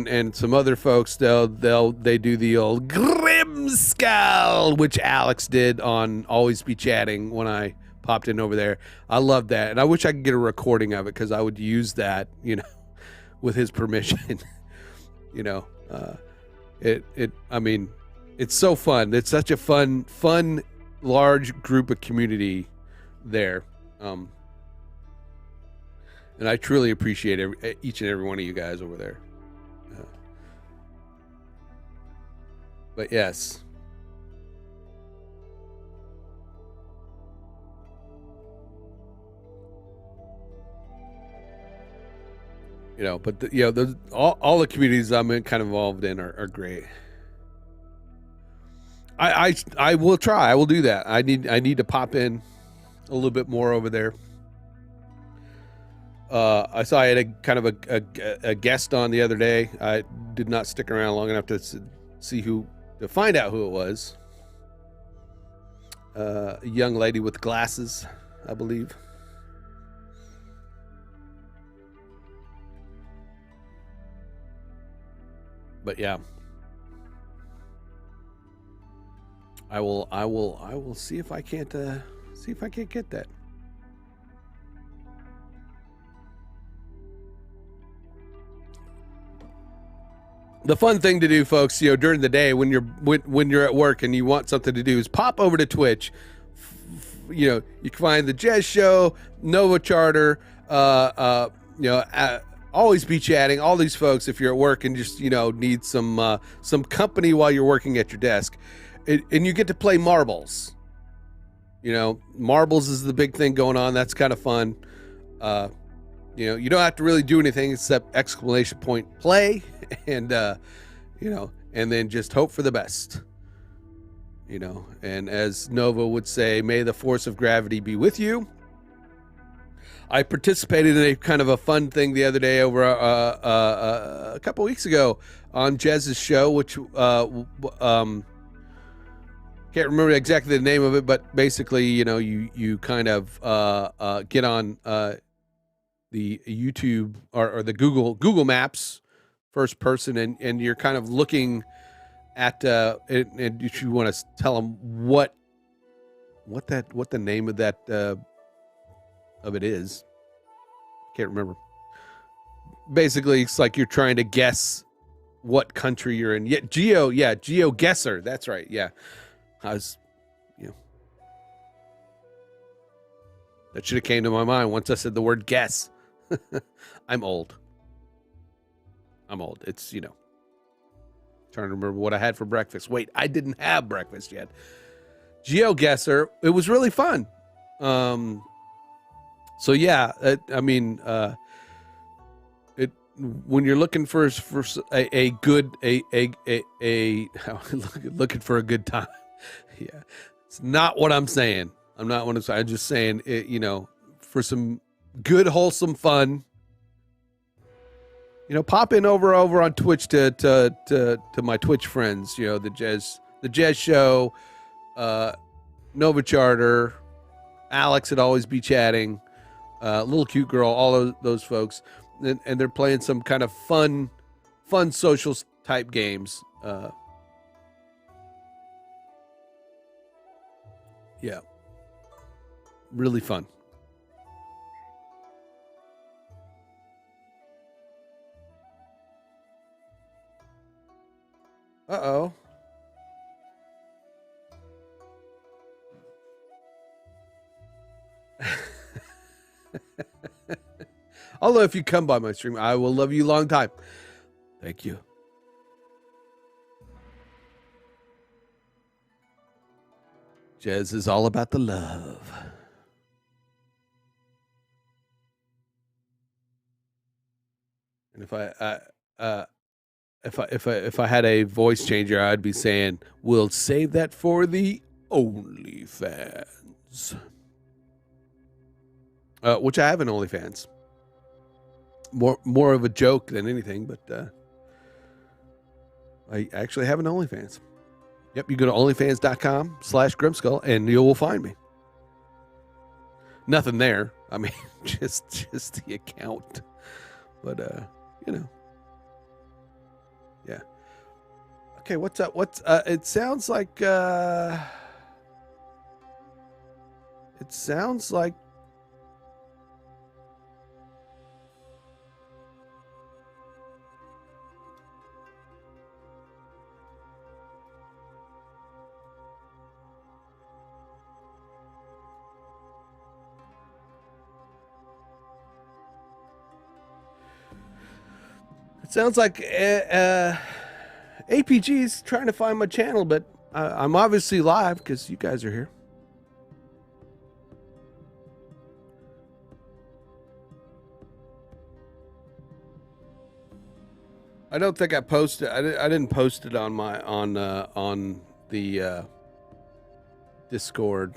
and some other folks. They do the old Grimskull, which Alex did on Always Be Chatting when I popped in over there. I love that, and I wish I could get a recording of it because I would use that, with his permission. you know, I mean, it's so fun. It's such a fun, large group of community there. And I truly appreciate each and every one of you guys over there. But yes. But all the communities I'm kind of involved in are great. I will try. I will do that. I need to pop in a little bit more over there. I saw I had a kind of a guest on the other day. I did not stick around long enough to find out who it was. A young lady with glasses, I believe. But yeah, I will see if I can't get that. The fun thing to do, folks, during the day when you're at work and you want something to do is pop over to Twitch. You can find the Jez Show, Nova Charter, Always Be Chatting, all these folks. If you're at work and just need some company while you're working at your desk, and you get to play marbles. Marbles is the big thing going on. That's kind of fun. You don't have to really do anything except exclamation point play, and and then just hope for the best. And as Nova would say, may the force of gravity be with you. I participated in a kind of a fun thing the other day over a couple weeks ago on Jez's show, which can't remember exactly the name of it, but basically, you kind of get on the YouTube or the Google Maps first person, and you're kind of looking at and if you want to tell them what the name of that of it is, can't remember. Basically, it's like you're trying to guess what country you're in. Geo guesser. That's right. Yeah, I was, that should have came to my mind once I said the word guess. I'm old. It's, trying to remember what I had for breakfast. Wait, I didn't have breakfast yet. GeoGuessr. It was really fun. So yeah, when you're looking for a good looking for a good time. Yeah, it's not what I'm saying. I'm just saying it, for some good wholesome fun. Pop in over on Twitch to my Twitch friends. The Jez Show, Nova Charter, Alex would always be chatting, Little Cute Girl, all those folks, and they're playing some kind of fun social type games. Yeah, really fun. Uh-oh. Although if you come by my stream, I will love you a long time. Thank you. Jez is all about the love. And if I had a voice changer, I'd be saying, "We'll save that for the OnlyFans," which I have an OnlyFans. More of a joke than anything, but I actually have an OnlyFans. Yep, you go to onlyfans.com/Grimskull and you will find me. Nothing there. I mean, just the account. But yeah. Okay, what's up? It sounds like It sounds like APG's trying to find my channel, but I'm obviously live because you guys are here. I don't think I posted. I didn't post it on my on the Discord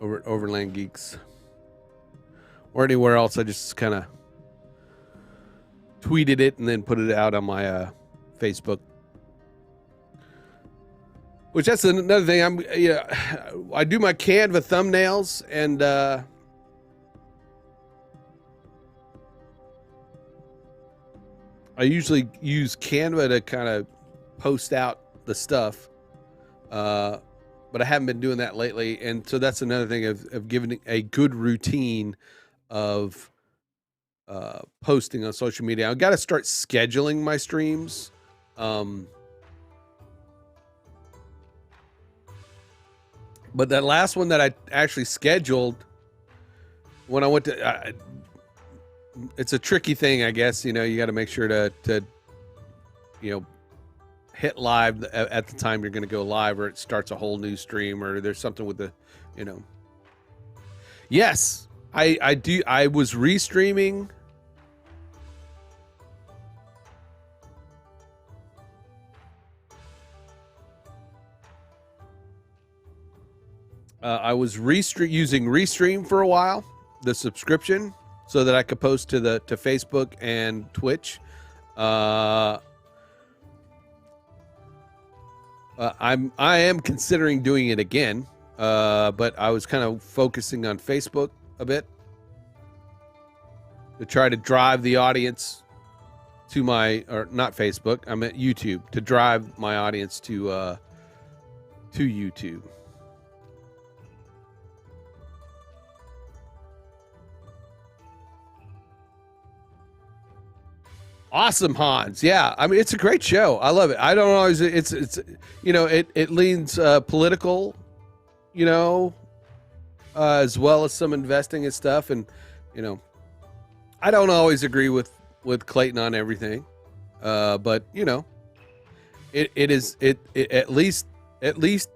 over at Overland Geeks or anywhere else. I just kind of tweeted it and then put it out on my Facebook. Which that's another thing. I do my Canva thumbnails and I usually use Canva to kind of post out the stuff, but I haven't been doing that lately, and so that's another thing of giving a good routine of posting on social media. I've got to start scheduling my streams. But that last one that I actually scheduled when I went to, it's a tricky thing, I guess. You got to make sure to hit live at the time you're going to go live, or it starts a whole new stream, or there's something with the, Yes, I do. I was restreaming. I was using Restream for a while, the subscription, so that I could post to Facebook and Twitch. I am considering doing it again, but I was kind of focusing on Facebook a bit to try to drive the audience to or not Facebook. I'm at YouTube to drive my audience to YouTube. Awesome, Hans. Yeah, I mean, it's a great show. I love it. I don't always. It's it leans political, as well as some investing and stuff. And I don't always agree with Clayton on everything, but it is at least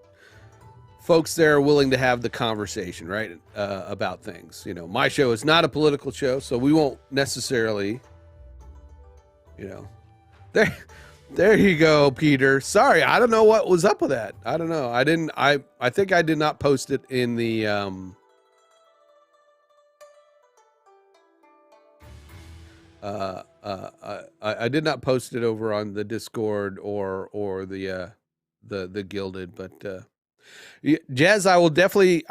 folks there are willing to have the conversation, right, about things. My show is not a political show, so we won't necessarily. There you go, Peter. Sorry, I don't know what was up with that. I don't know. I think I did not post it in the I did not post it over on the Discord or the Gilded, but Jazz, I will definitely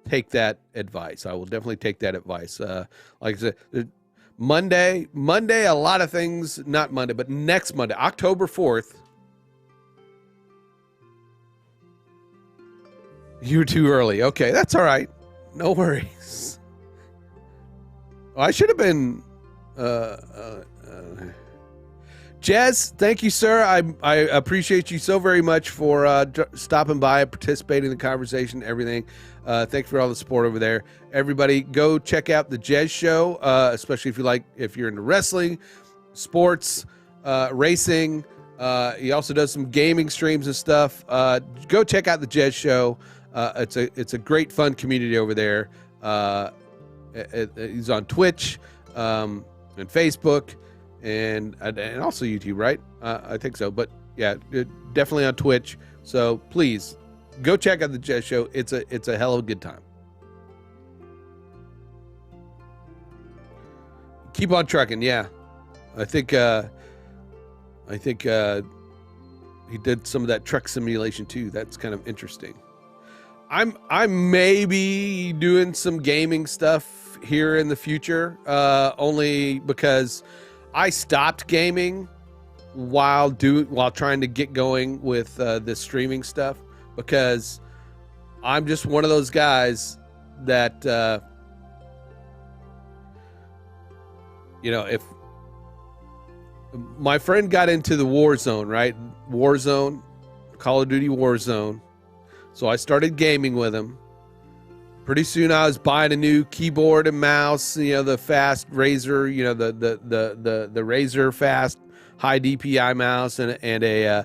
take that advice. I will definitely take that advice. Like I said, Monday, a lot of things, not Monday, but next Monday, October 4th. You're too early. Okay, that's all right. No worries. I should have been Jazz, thank you, sir. I appreciate you so very much for stopping by and participating in the conversation, everything. Thanks for all the support over there. Everybody, go check out the Jez Show, especially if you're into wrestling, sports, racing. He also does some gaming streams and stuff. Go check out the Jez Show. It's a great, fun community over there. He's on Twitch and Facebook. And also YouTube, right? I think so. But yeah, definitely on Twitch. So please go check out the Jez Show. It's a hell of a good time. Keep on trucking, yeah. I think he did some of that truck simulation too. That's kind of interesting. I'm maybe doing some gaming stuff here in the future, only because I stopped gaming while trying to get going with this streaming stuff, because I'm just one of those guys that if my friend got into the Warzone, right? Warzone, Call of Duty Warzone. So I started gaming with him. Pretty soon I was buying a new keyboard and mouse, the fast Razer, the Razer fast high DPI mouse, and a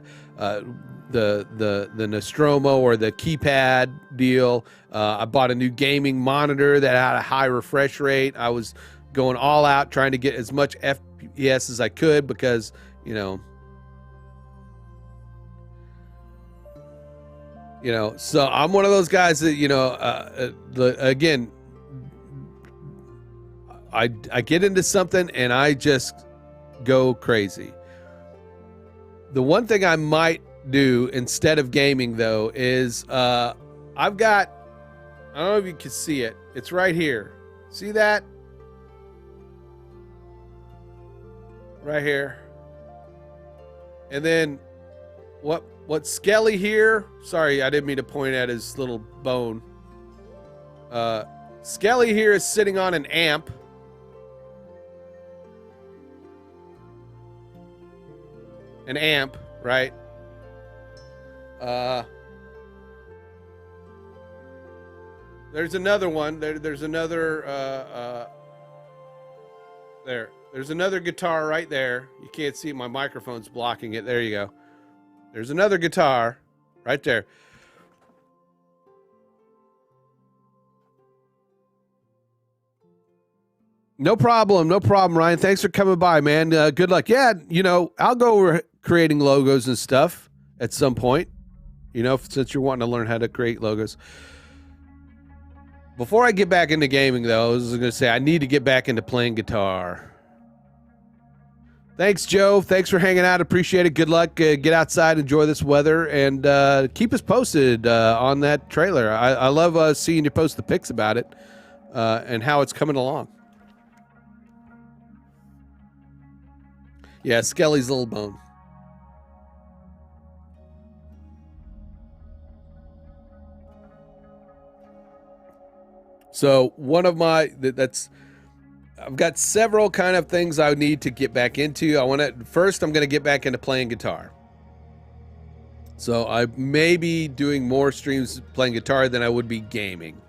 the Nostromo or the keypad deal. I bought a new gaming monitor that had a high refresh rate. I was going all out trying to get as much FPS as I could because, so I'm one of those guys that, again, I get into something and I just go crazy. The one thing I might do instead of gaming, though, is I've got, I don't know if you can see it. It's right here. See that? Right here. And then what Skelly here, sorry, I didn't mean to point at his little bone. Skelly here is sitting on an amp. An amp, right? There's another one. There's another There's another guitar right there. You can't see it. My microphone's blocking it. There you go. There's another guitar right there. No problem, Ryan. Thanks for coming by, man. Good luck. Yeah, I'll go over creating logos and stuff at some point, since you're wanting to learn how to create logos. Before I get back into gaming, though, I was going to say I need to get back into playing guitar. Thanks, Joe. Thanks for hanging out. Appreciate it. Good luck. Get outside, enjoy this weather, and keep us posted on that trailer. I love seeing you post the pics about it and how it's coming along. Yeah, Skelly's little bone. So one of my I've got several kind of things I need to get back into. I'm going to get back into playing guitar. So I may be doing more streams playing guitar than I would be gaming.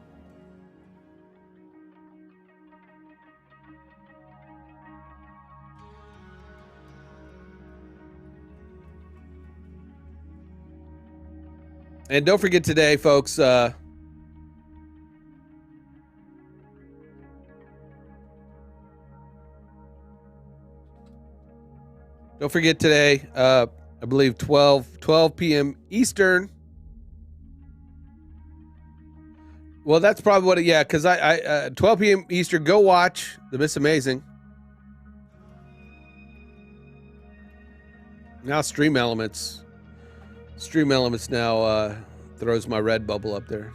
And don't forget today, folks, don't forget today, I believe 12 p.m. Eastern. Well, that's probably what because I 12 p.m. Eastern, go watch The Miss Amazing. Now Stream Elements now throws my red bubble up there.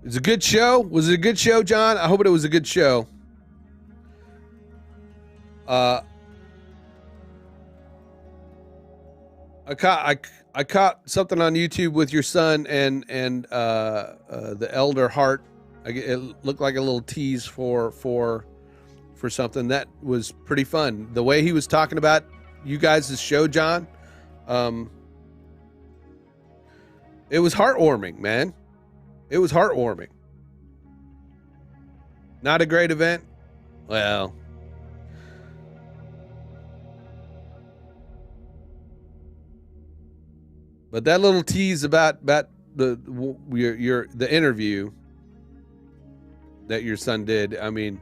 It's a good show. Was it a good show, John? I hope it was a good show. I caught something on YouTube with your son and the Elder Heart. It looked like a little tease for something that was pretty fun. The way he was talking about you guys' show, John, it was heartwarming, man. It was heartwarming. Not a great event? Well, but that little tease about the interview that your son did, I mean,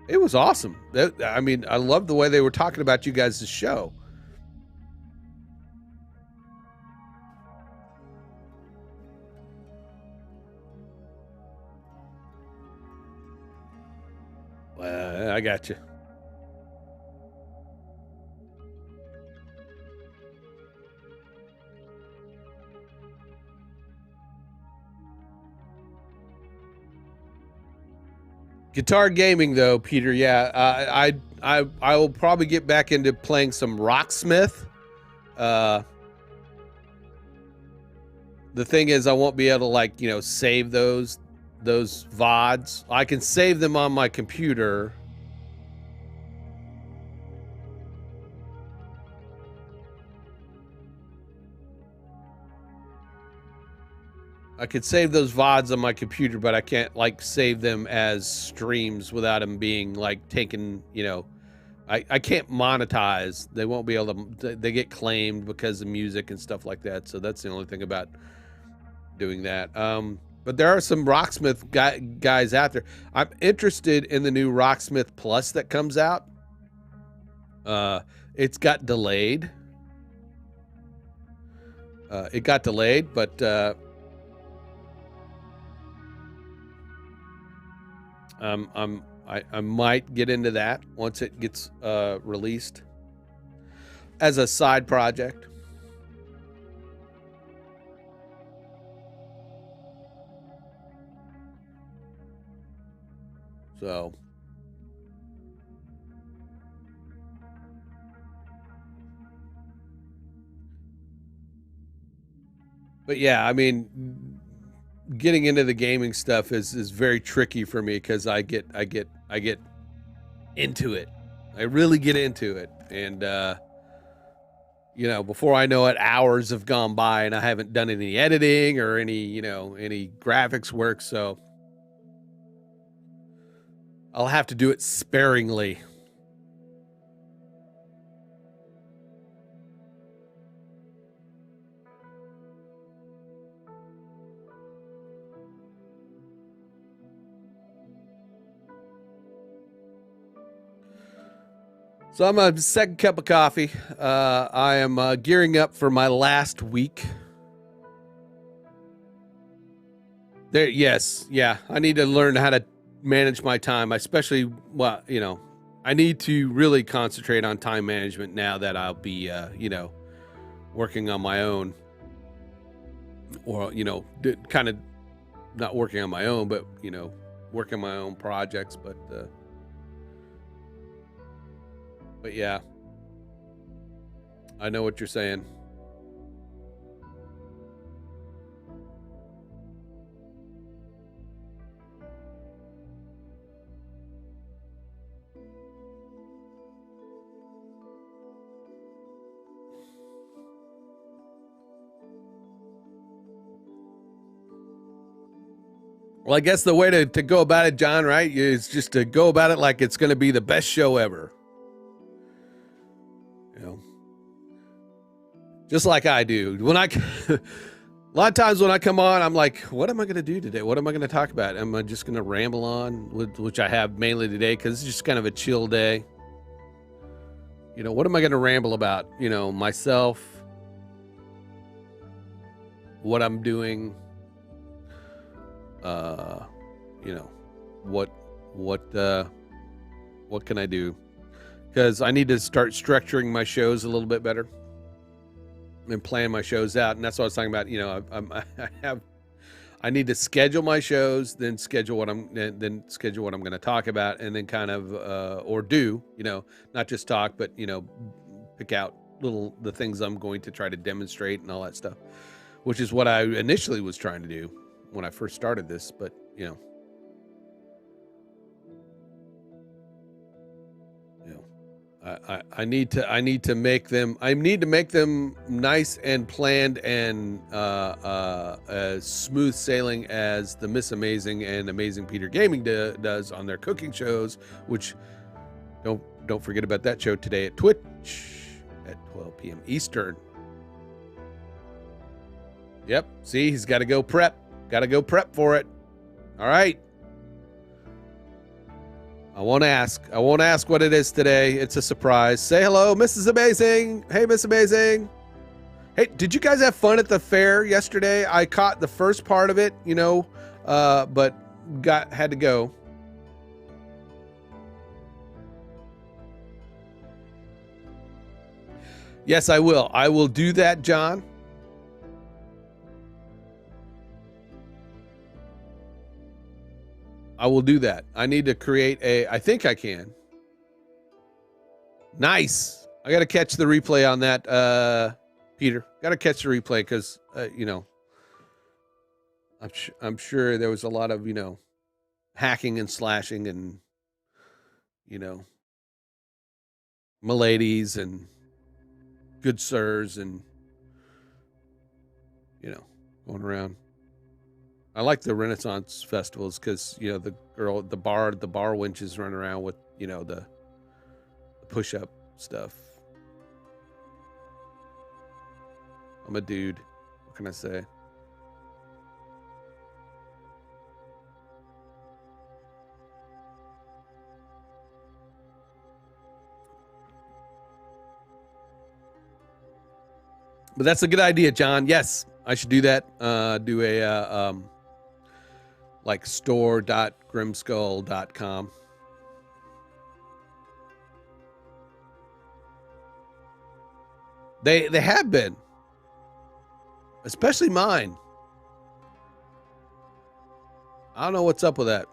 it was awesome. I love the way they were talking about you guys' show. Well, I got you. Guitar gaming, though, Peter. Yeah, I will probably get back into playing some Rocksmith. The thing is, I won't be able to, like, save those VODs. I can save them on my computer. I could save those VODs on my computer, but I can't, like, save them as streams without them being, like, taken, I can't monetize. They won't be able to, they get claimed because of music and stuff like that. So that's the only thing about doing that. But there are some Rocksmith guys out there. I'm interested in the new Rocksmith Plus that comes out. It's got delayed. It got delayed, but I might get into that once it gets released as a side project. So but yeah, I mean, getting into the gaming stuff is very tricky for me because I get into it. I really get into it, and before I know it, hours have gone by and I haven't done any editing or any any graphics work. So I'll have to do it sparingly. So I'm a second cup of coffee. I am gearing up for my last week. Yes, yeah. I need to learn how to manage my time, especially, I need to really concentrate on time management now that I'll be, working on my own, or, kind of not working on my own, but, working on my own projects. But yeah, I know what you're saying. Well, I guess the way to go about it, John, right, is just to go about it like it's going to be the best show ever. Just like I do. When a lot of times when I come on, I'm like, what am I going to do today? What am I going to talk about? Am I just going to ramble on, which I have mainly today because it's just kind of a chill day. What am I going to ramble about? Myself, what I'm doing, what can I do? Because I need to start structuring my shows a little bit better and plan my shows out. And that's what I was talking about. I need to schedule my shows, then schedule what I'm going to talk about, and then kind of or do, not just talk, but pick out the things I'm going to try to demonstrate and all that stuff, which is what I initially was trying to do when I first started this. But I need to make them nice and planned and as smooth sailing as the Miss Amazing and Amazing Peter Gaming does on their cooking shows, which don't forget about that show today at Twitch at 12 p.m. Eastern. Yep, see, he's got to go prep for it. All right. I won't ask what it is today. It's a surprise. Say hello, Mrs. Amazing. Hey, Miss Amazing. Hey, did you guys have fun at the fair yesterday? I caught the first part of it, but had to go. Yes, I will. I will do that, John. I will do that. I need to create I think I can. Nice. I got to catch the replay on that, Peter. Got to catch the replay because, I'm sure there was a lot of, hacking and slashing and, miladies and good sirs and, going around. I like the Renaissance festivals because, the bar wenches run around with, the push-up stuff. I'm a dude. What can I say? But that's a good idea, John. Yes, I should do that. Do a like store.grimskull.com. They have been, especially mine. I don't know what's up with that.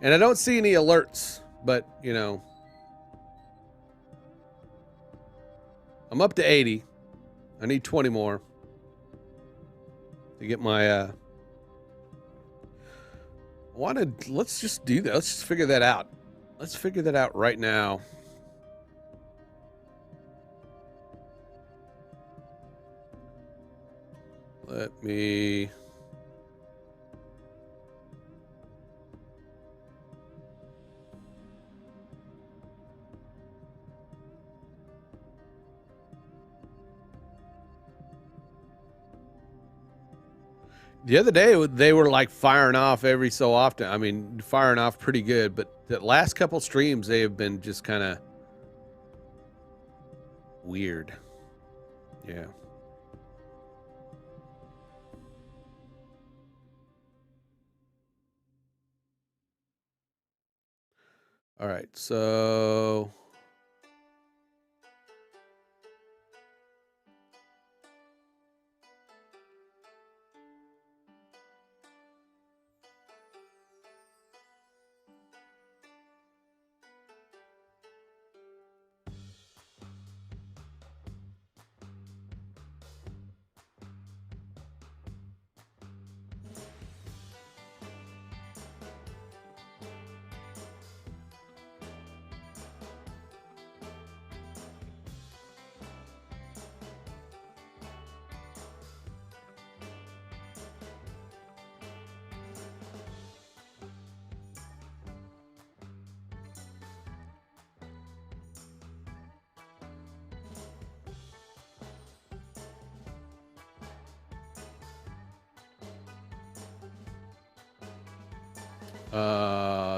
And I don't see any alerts, but I'm up to 80. I need 20 more to get my let's just do that. Let's just figure that out. Let's figure that out right now. Let me The other day, they were like firing off every so often. I mean, firing off pretty good, but the last couple streams, they have been just kind of weird. Yeah. All right, so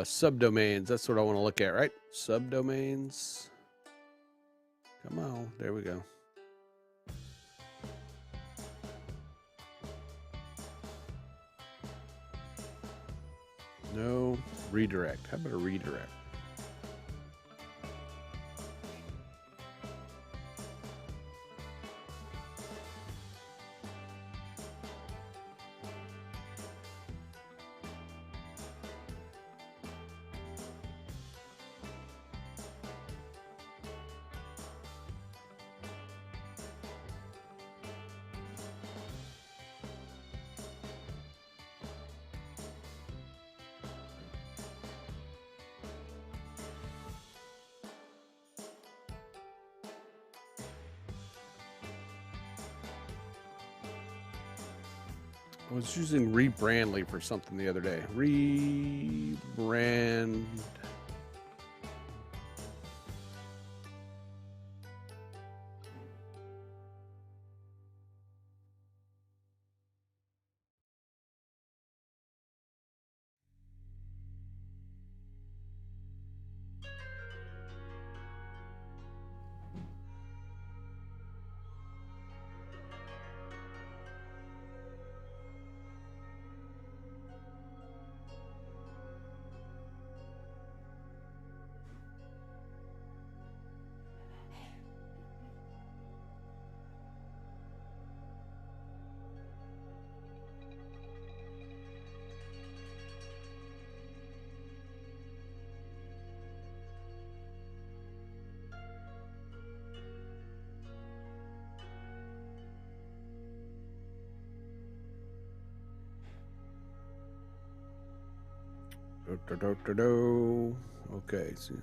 subdomains, that's what I want to look at, right? Subdomains. Come on, there we go. No redirect. How about a redirect? I was using Rebrandly for something the other day. Rebrand. Okay. So.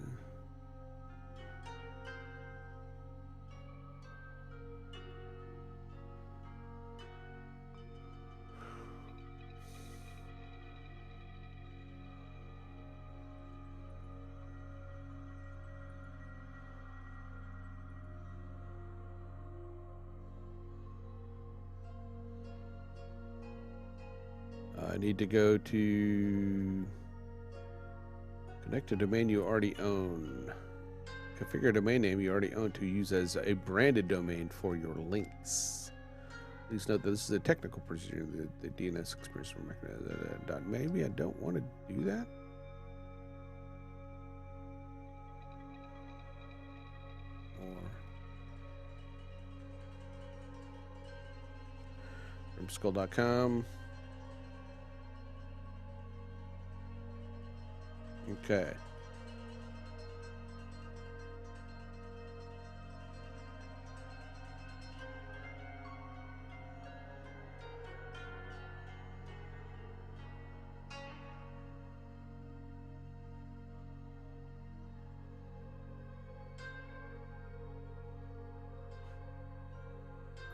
I need to go to connect a domain you already own. Configure a domain name you already own to use as a branded domain for your links. Please note that this is a technical procedure. The DNS experience from maybe I don't want to do that. Or from skull.com. Okay.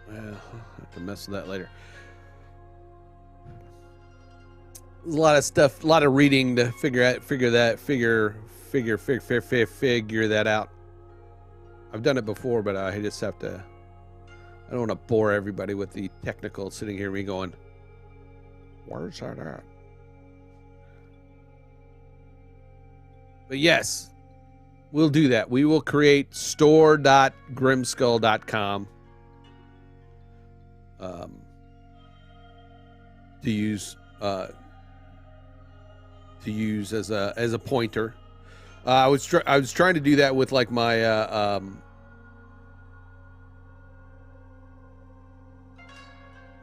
Well, I'll have to mess with that later. There's a lot of stuff, a lot of reading to figure that out. I've done it before, but I just have to. I don't want to bore everybody with the technical sitting here, me going, "Where's that at?" But yes, we'll do that. We will create store.grimskull.com to use as a pointer. I was trying to do that with like my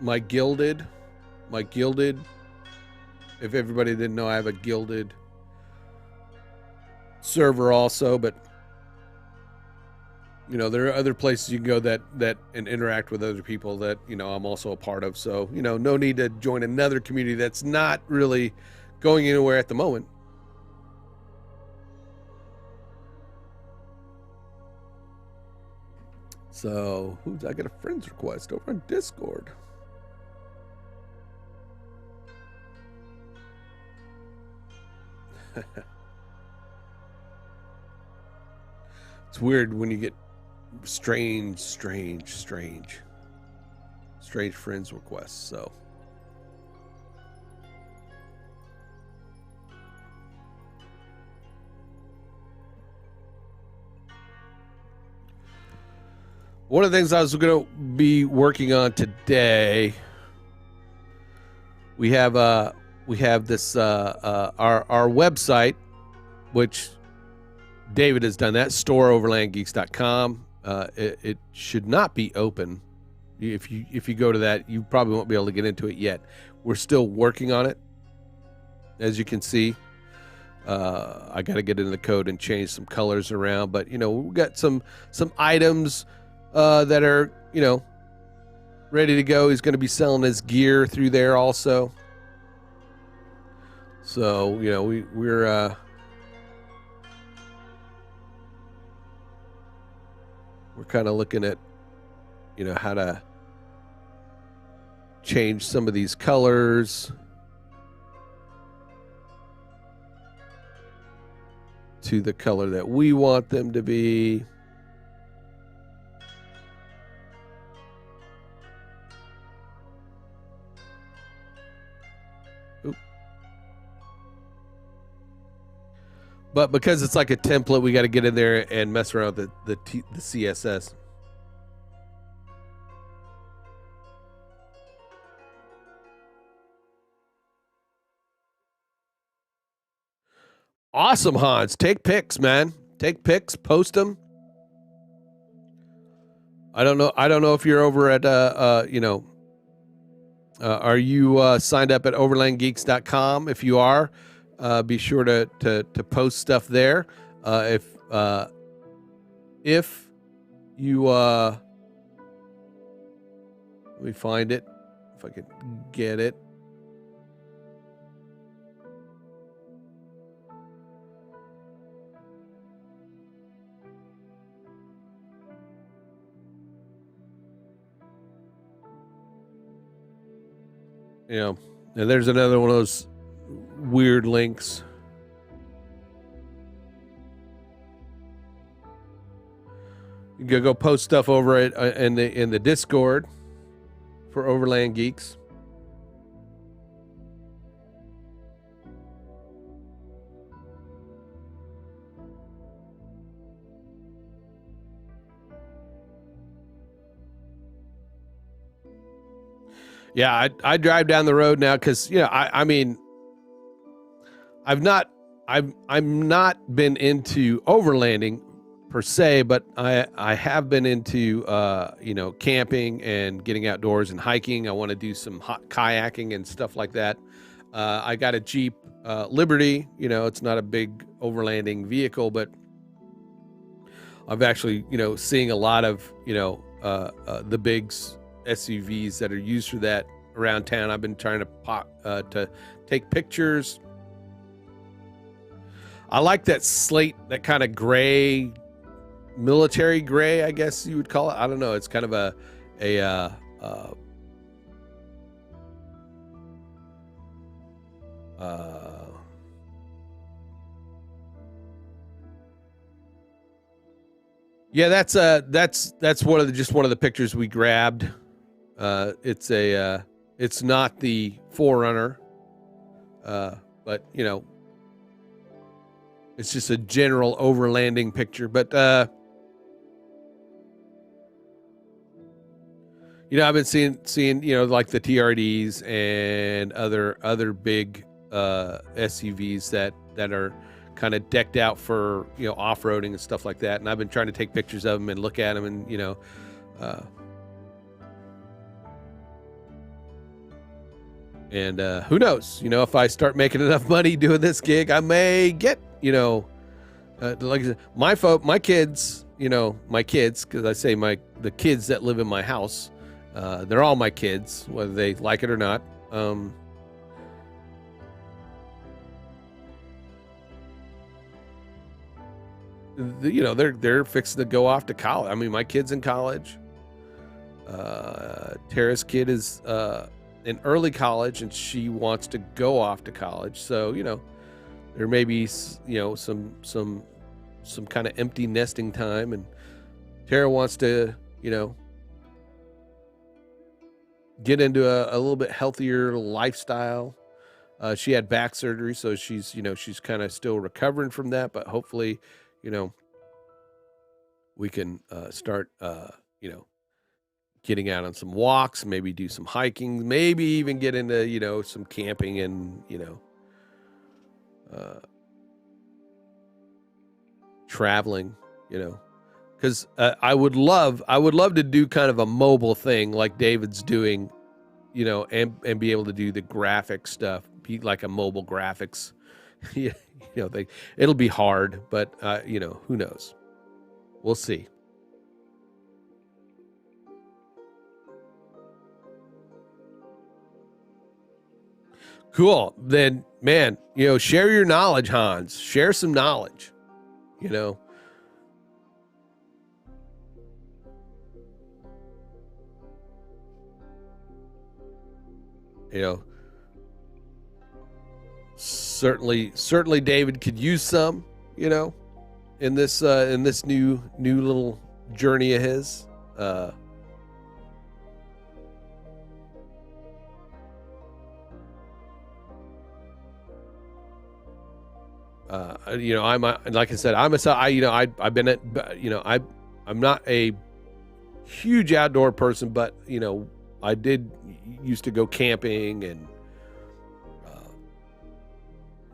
my gilded. If everybody didn't know, I have a gilded server also, but you know, there are other places you can go that and interact with other people that, you know, I'm also a part of. So, you know, no need to join another community that's not really going anywhere at the moment. So, I got a friend's request over on Discord. It's weird when you get strange friends requests. So one of the things I was going to be working on today, we have this our website, which David has done that, storeoverlandgeeks.com. It should not be open. If you go to that, you probably won't be able to get into it yet. We're still working on it, as you can see. I got to get into the code and change some colors around, but you know, we've got some items that are, you know, ready to go. He's going to be selling his gear through there also. So, you know, we're kind of looking at, you know, how to change some of these colors to the color that we want them to be. Oop. But because it's like a template, we got to get in there and mess around with the CSS. Awesome, Hans. Take pics, man. Take pics, post them. I don't know if you're over at you know, are you signed up at overlandgeeks.com? If you are, be sure to post stuff there. If you let me find it, if I can get it. you know, and there's another one of those weird links. You can go post stuff over it in the Discord for Overland Geeks. Yeah, I drive down the road now because, you know, I mean, I'm not been into overlanding per se, but I have been into you know, camping and getting outdoors and hiking. I want to do some kayaking and stuff like that. I got a Jeep Liberty. You know, it's not a big overlanding vehicle, but I've actually, you know, seeing a lot of, you know, the big SUVs that are used for that around town. I've been trying to take pictures. I like that slate, that kind of gray, military gray, I guess you would call it. I don't know. It's kind of yeah, that's one of the pictures we grabbed. It's not the Forerunner, but you know, it's just a general overlanding picture. But you know, I've been seeing you know, like the TRDs and other big SUVs that are kind of decked out for, you know, off-roading and stuff like that. And I've been trying to take pictures of them and look at them, and you know, and who knows, you know, if I start making enough money doing this gig, I may get, you know, like I said, my kids, you know, my kids, because I say the kids that live in my house, they're all my kids, whether they like it or not. You know, they're fixing to go off to college. I mean, my kid's in college. Tara's kid is in early college, and she wants to go off to college. So, you know, there may be, you know, some kind of empty nesting time, and Tara wants to, you know, get into a little bit healthier lifestyle. She had back surgery, so she's, you know, she's kind of still recovering from that, but hopefully, you know, we can start, you know, getting out on some walks, maybe do some hiking, maybe even get into, you know, some camping and, you know, traveling, you know, because I would love to do kind of a mobile thing like David's doing, you know, and be able to do the graphic stuff, be like a mobile graphics, you know, thing. It'll be hard, but you know, who knows? We'll see. Cool. Then, man, you know, share your knowledge, Hans. Share some knowledge, you know. You know, certainly David could use some, you know, in this new little journey of his. You know, like I said, you know, I've been at, you know, I'm not a huge outdoor person, but you know, I used to go camping and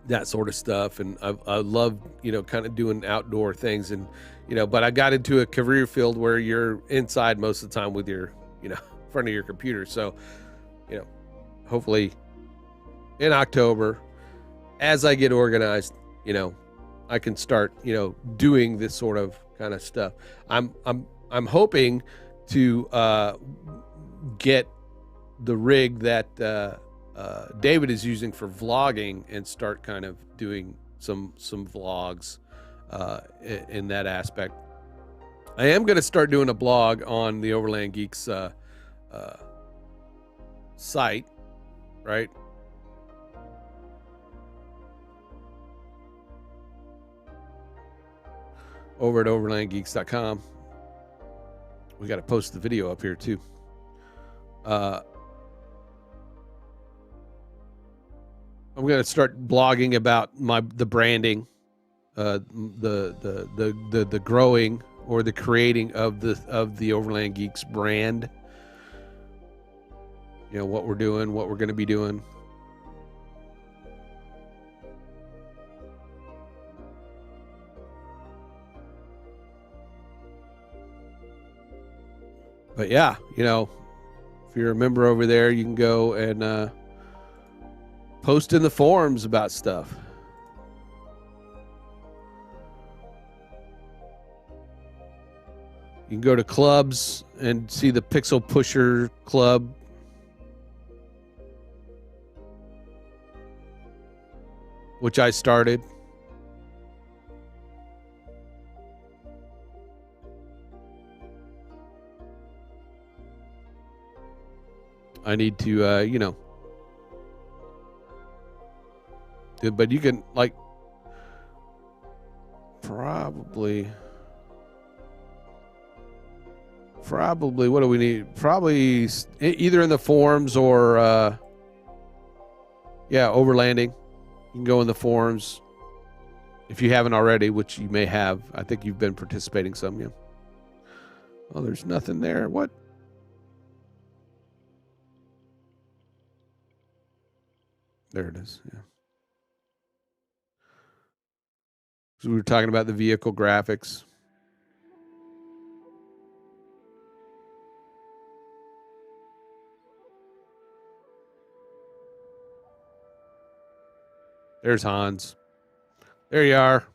that sort of stuff, and I love, you know, kind of doing outdoor things, and you know, but I got into a career field where you're inside most of the time with your, you know, in front of your computer. So, you know, hopefully in October, as I get organized, you know, I can start, you know, doing this sort of kind of stuff. I'm hoping to get the rig that David is using for vlogging and start kind of doing some vlogs in that aspect. I am going to start doing a blog on the Overland Geeks site, right? Over at overlandgeeks.com. We got to post the video up here too. I'm going to start blogging about the branding, the growing or the creating of the Overland Geeks brand. You know, what we're doing, what we're going to be doing. But yeah, you know, if you're a member over there, you can go and post in the forums about stuff. You can go to clubs and see the Pixel Pusher Club. Which I started. I need to, you know, but you can like probably what do we need? Probably either in the forums or yeah, overlanding. You can go in the forums if you haven't already, which you may have. I think you've been participating some. Yeah. Oh, there's nothing there. What? There it is. Yeah. So we were talking about the vehicle graphics. There's Hans. There you are.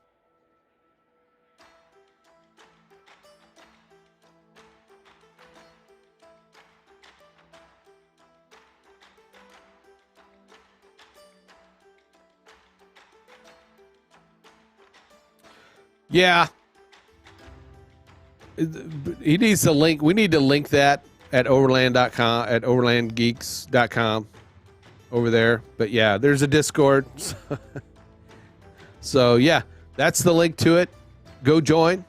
Yeah. He needs to link. We need to link that at overland.com, at overlandgeeks.com over there. But yeah, there's a Discord. So yeah, that's the link to it. Go join.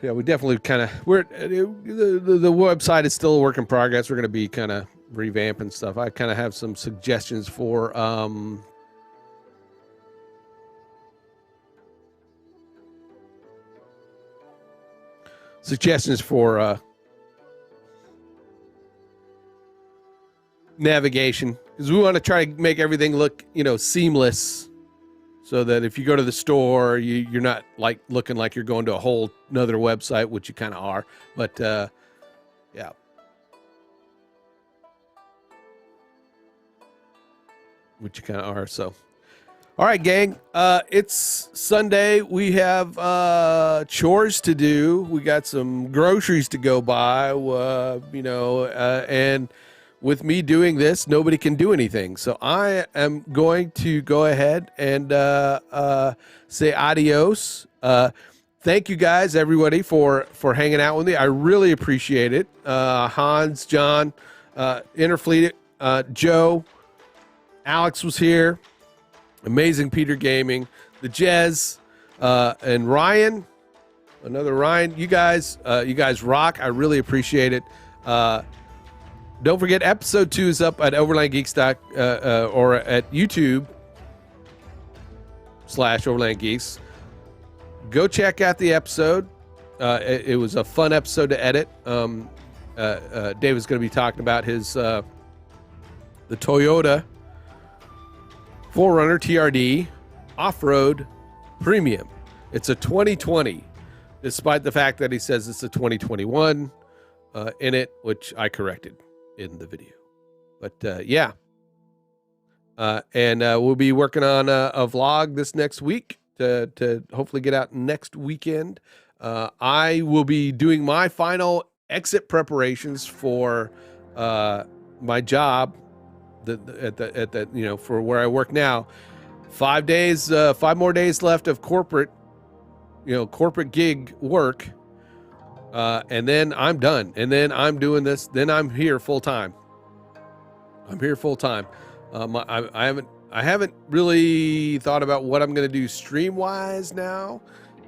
Yeah, we definitely kind of the website is still a work in progress. We're going to be kind of revamping stuff. I kind of have some suggestions for navigation, because we want to try to make everything look, you know, seamless. So that if you go to the store, you're not like looking like you're going to a whole another website, which you kind of are. But yeah. Which you kind of are. So, all right, gang. It's Sunday. We have chores to do. We got some groceries to go buy, you know, and with me doing this, nobody can do anything. So I am going to go ahead and say adios. Thank you guys, everybody, for hanging out with me. I really appreciate it. Hans, John, Interfleet, Joe, Alex was here. Amazing Peter Gaming, the Jez, and Ryan. Another Ryan. You guys rock. I really appreciate it. Don't forget, episode 2 is up at overlandgeeks or at YouTube/overlandgeeks. Go check out the episode. It was a fun episode to edit. David's going to be talking about his the Toyota 4Runner TRD off-road premium. It's a 2020, despite the fact that he says it's a 2021 in it, which I corrected in the video. But yeah, and we'll be working on a vlog this next week to hopefully get out next weekend. I will be doing my final exit preparations for my job at the you know, for where I work now. 5 days, 5 more days left of corporate gig work, and then I'm done. And then I'm doing this. Then I'm here full time. I'm here full time. I haven't really thought about what I'm going to do stream wise now.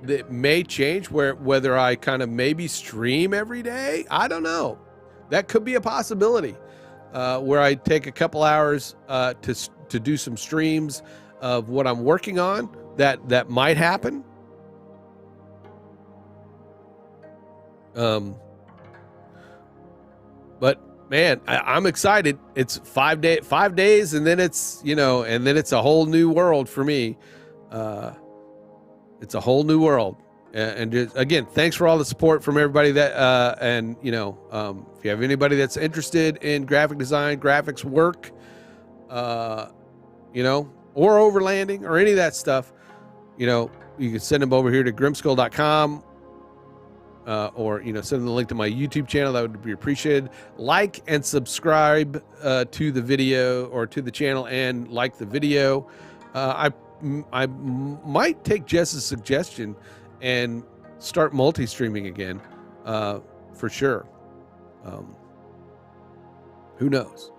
That may change whether I kind of maybe stream every day. I don't know. That could be a possibility, where I take a couple hours to do some streams of what I'm working on. That might happen. But man, I'm excited. It's 5 days, and then it's, and then it's a whole new world for me. It's a whole new world. And just, again, thanks for all the support from everybody that, and if you have anybody that's interested in graphic design, graphics work, or overlanding or any of that stuff, you can send them over here to grimskull.com. Or send them the link to my YouTube channel. That would be appreciated. Like and subscribe to the video or to the channel, and like the video. I might take Jess's suggestion and start multi-streaming again, for sure. Who knows?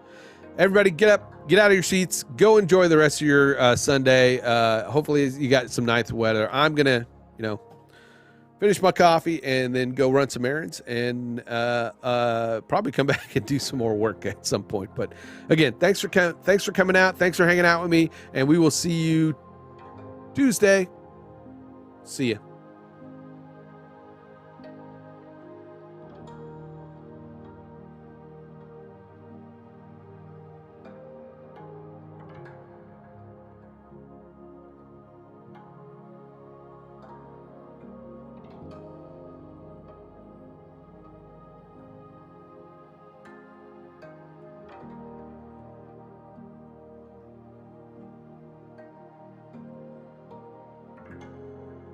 Everybody, get up, get out of your seats, go enjoy the rest of your Sunday. Hopefully you got some nice weather. I'm gonna, finish my coffee and then go run some errands, and probably come back and do some more work at some point. But again, thanks for coming out. Thanks for hanging out with me, and we will see you Tuesday. See ya.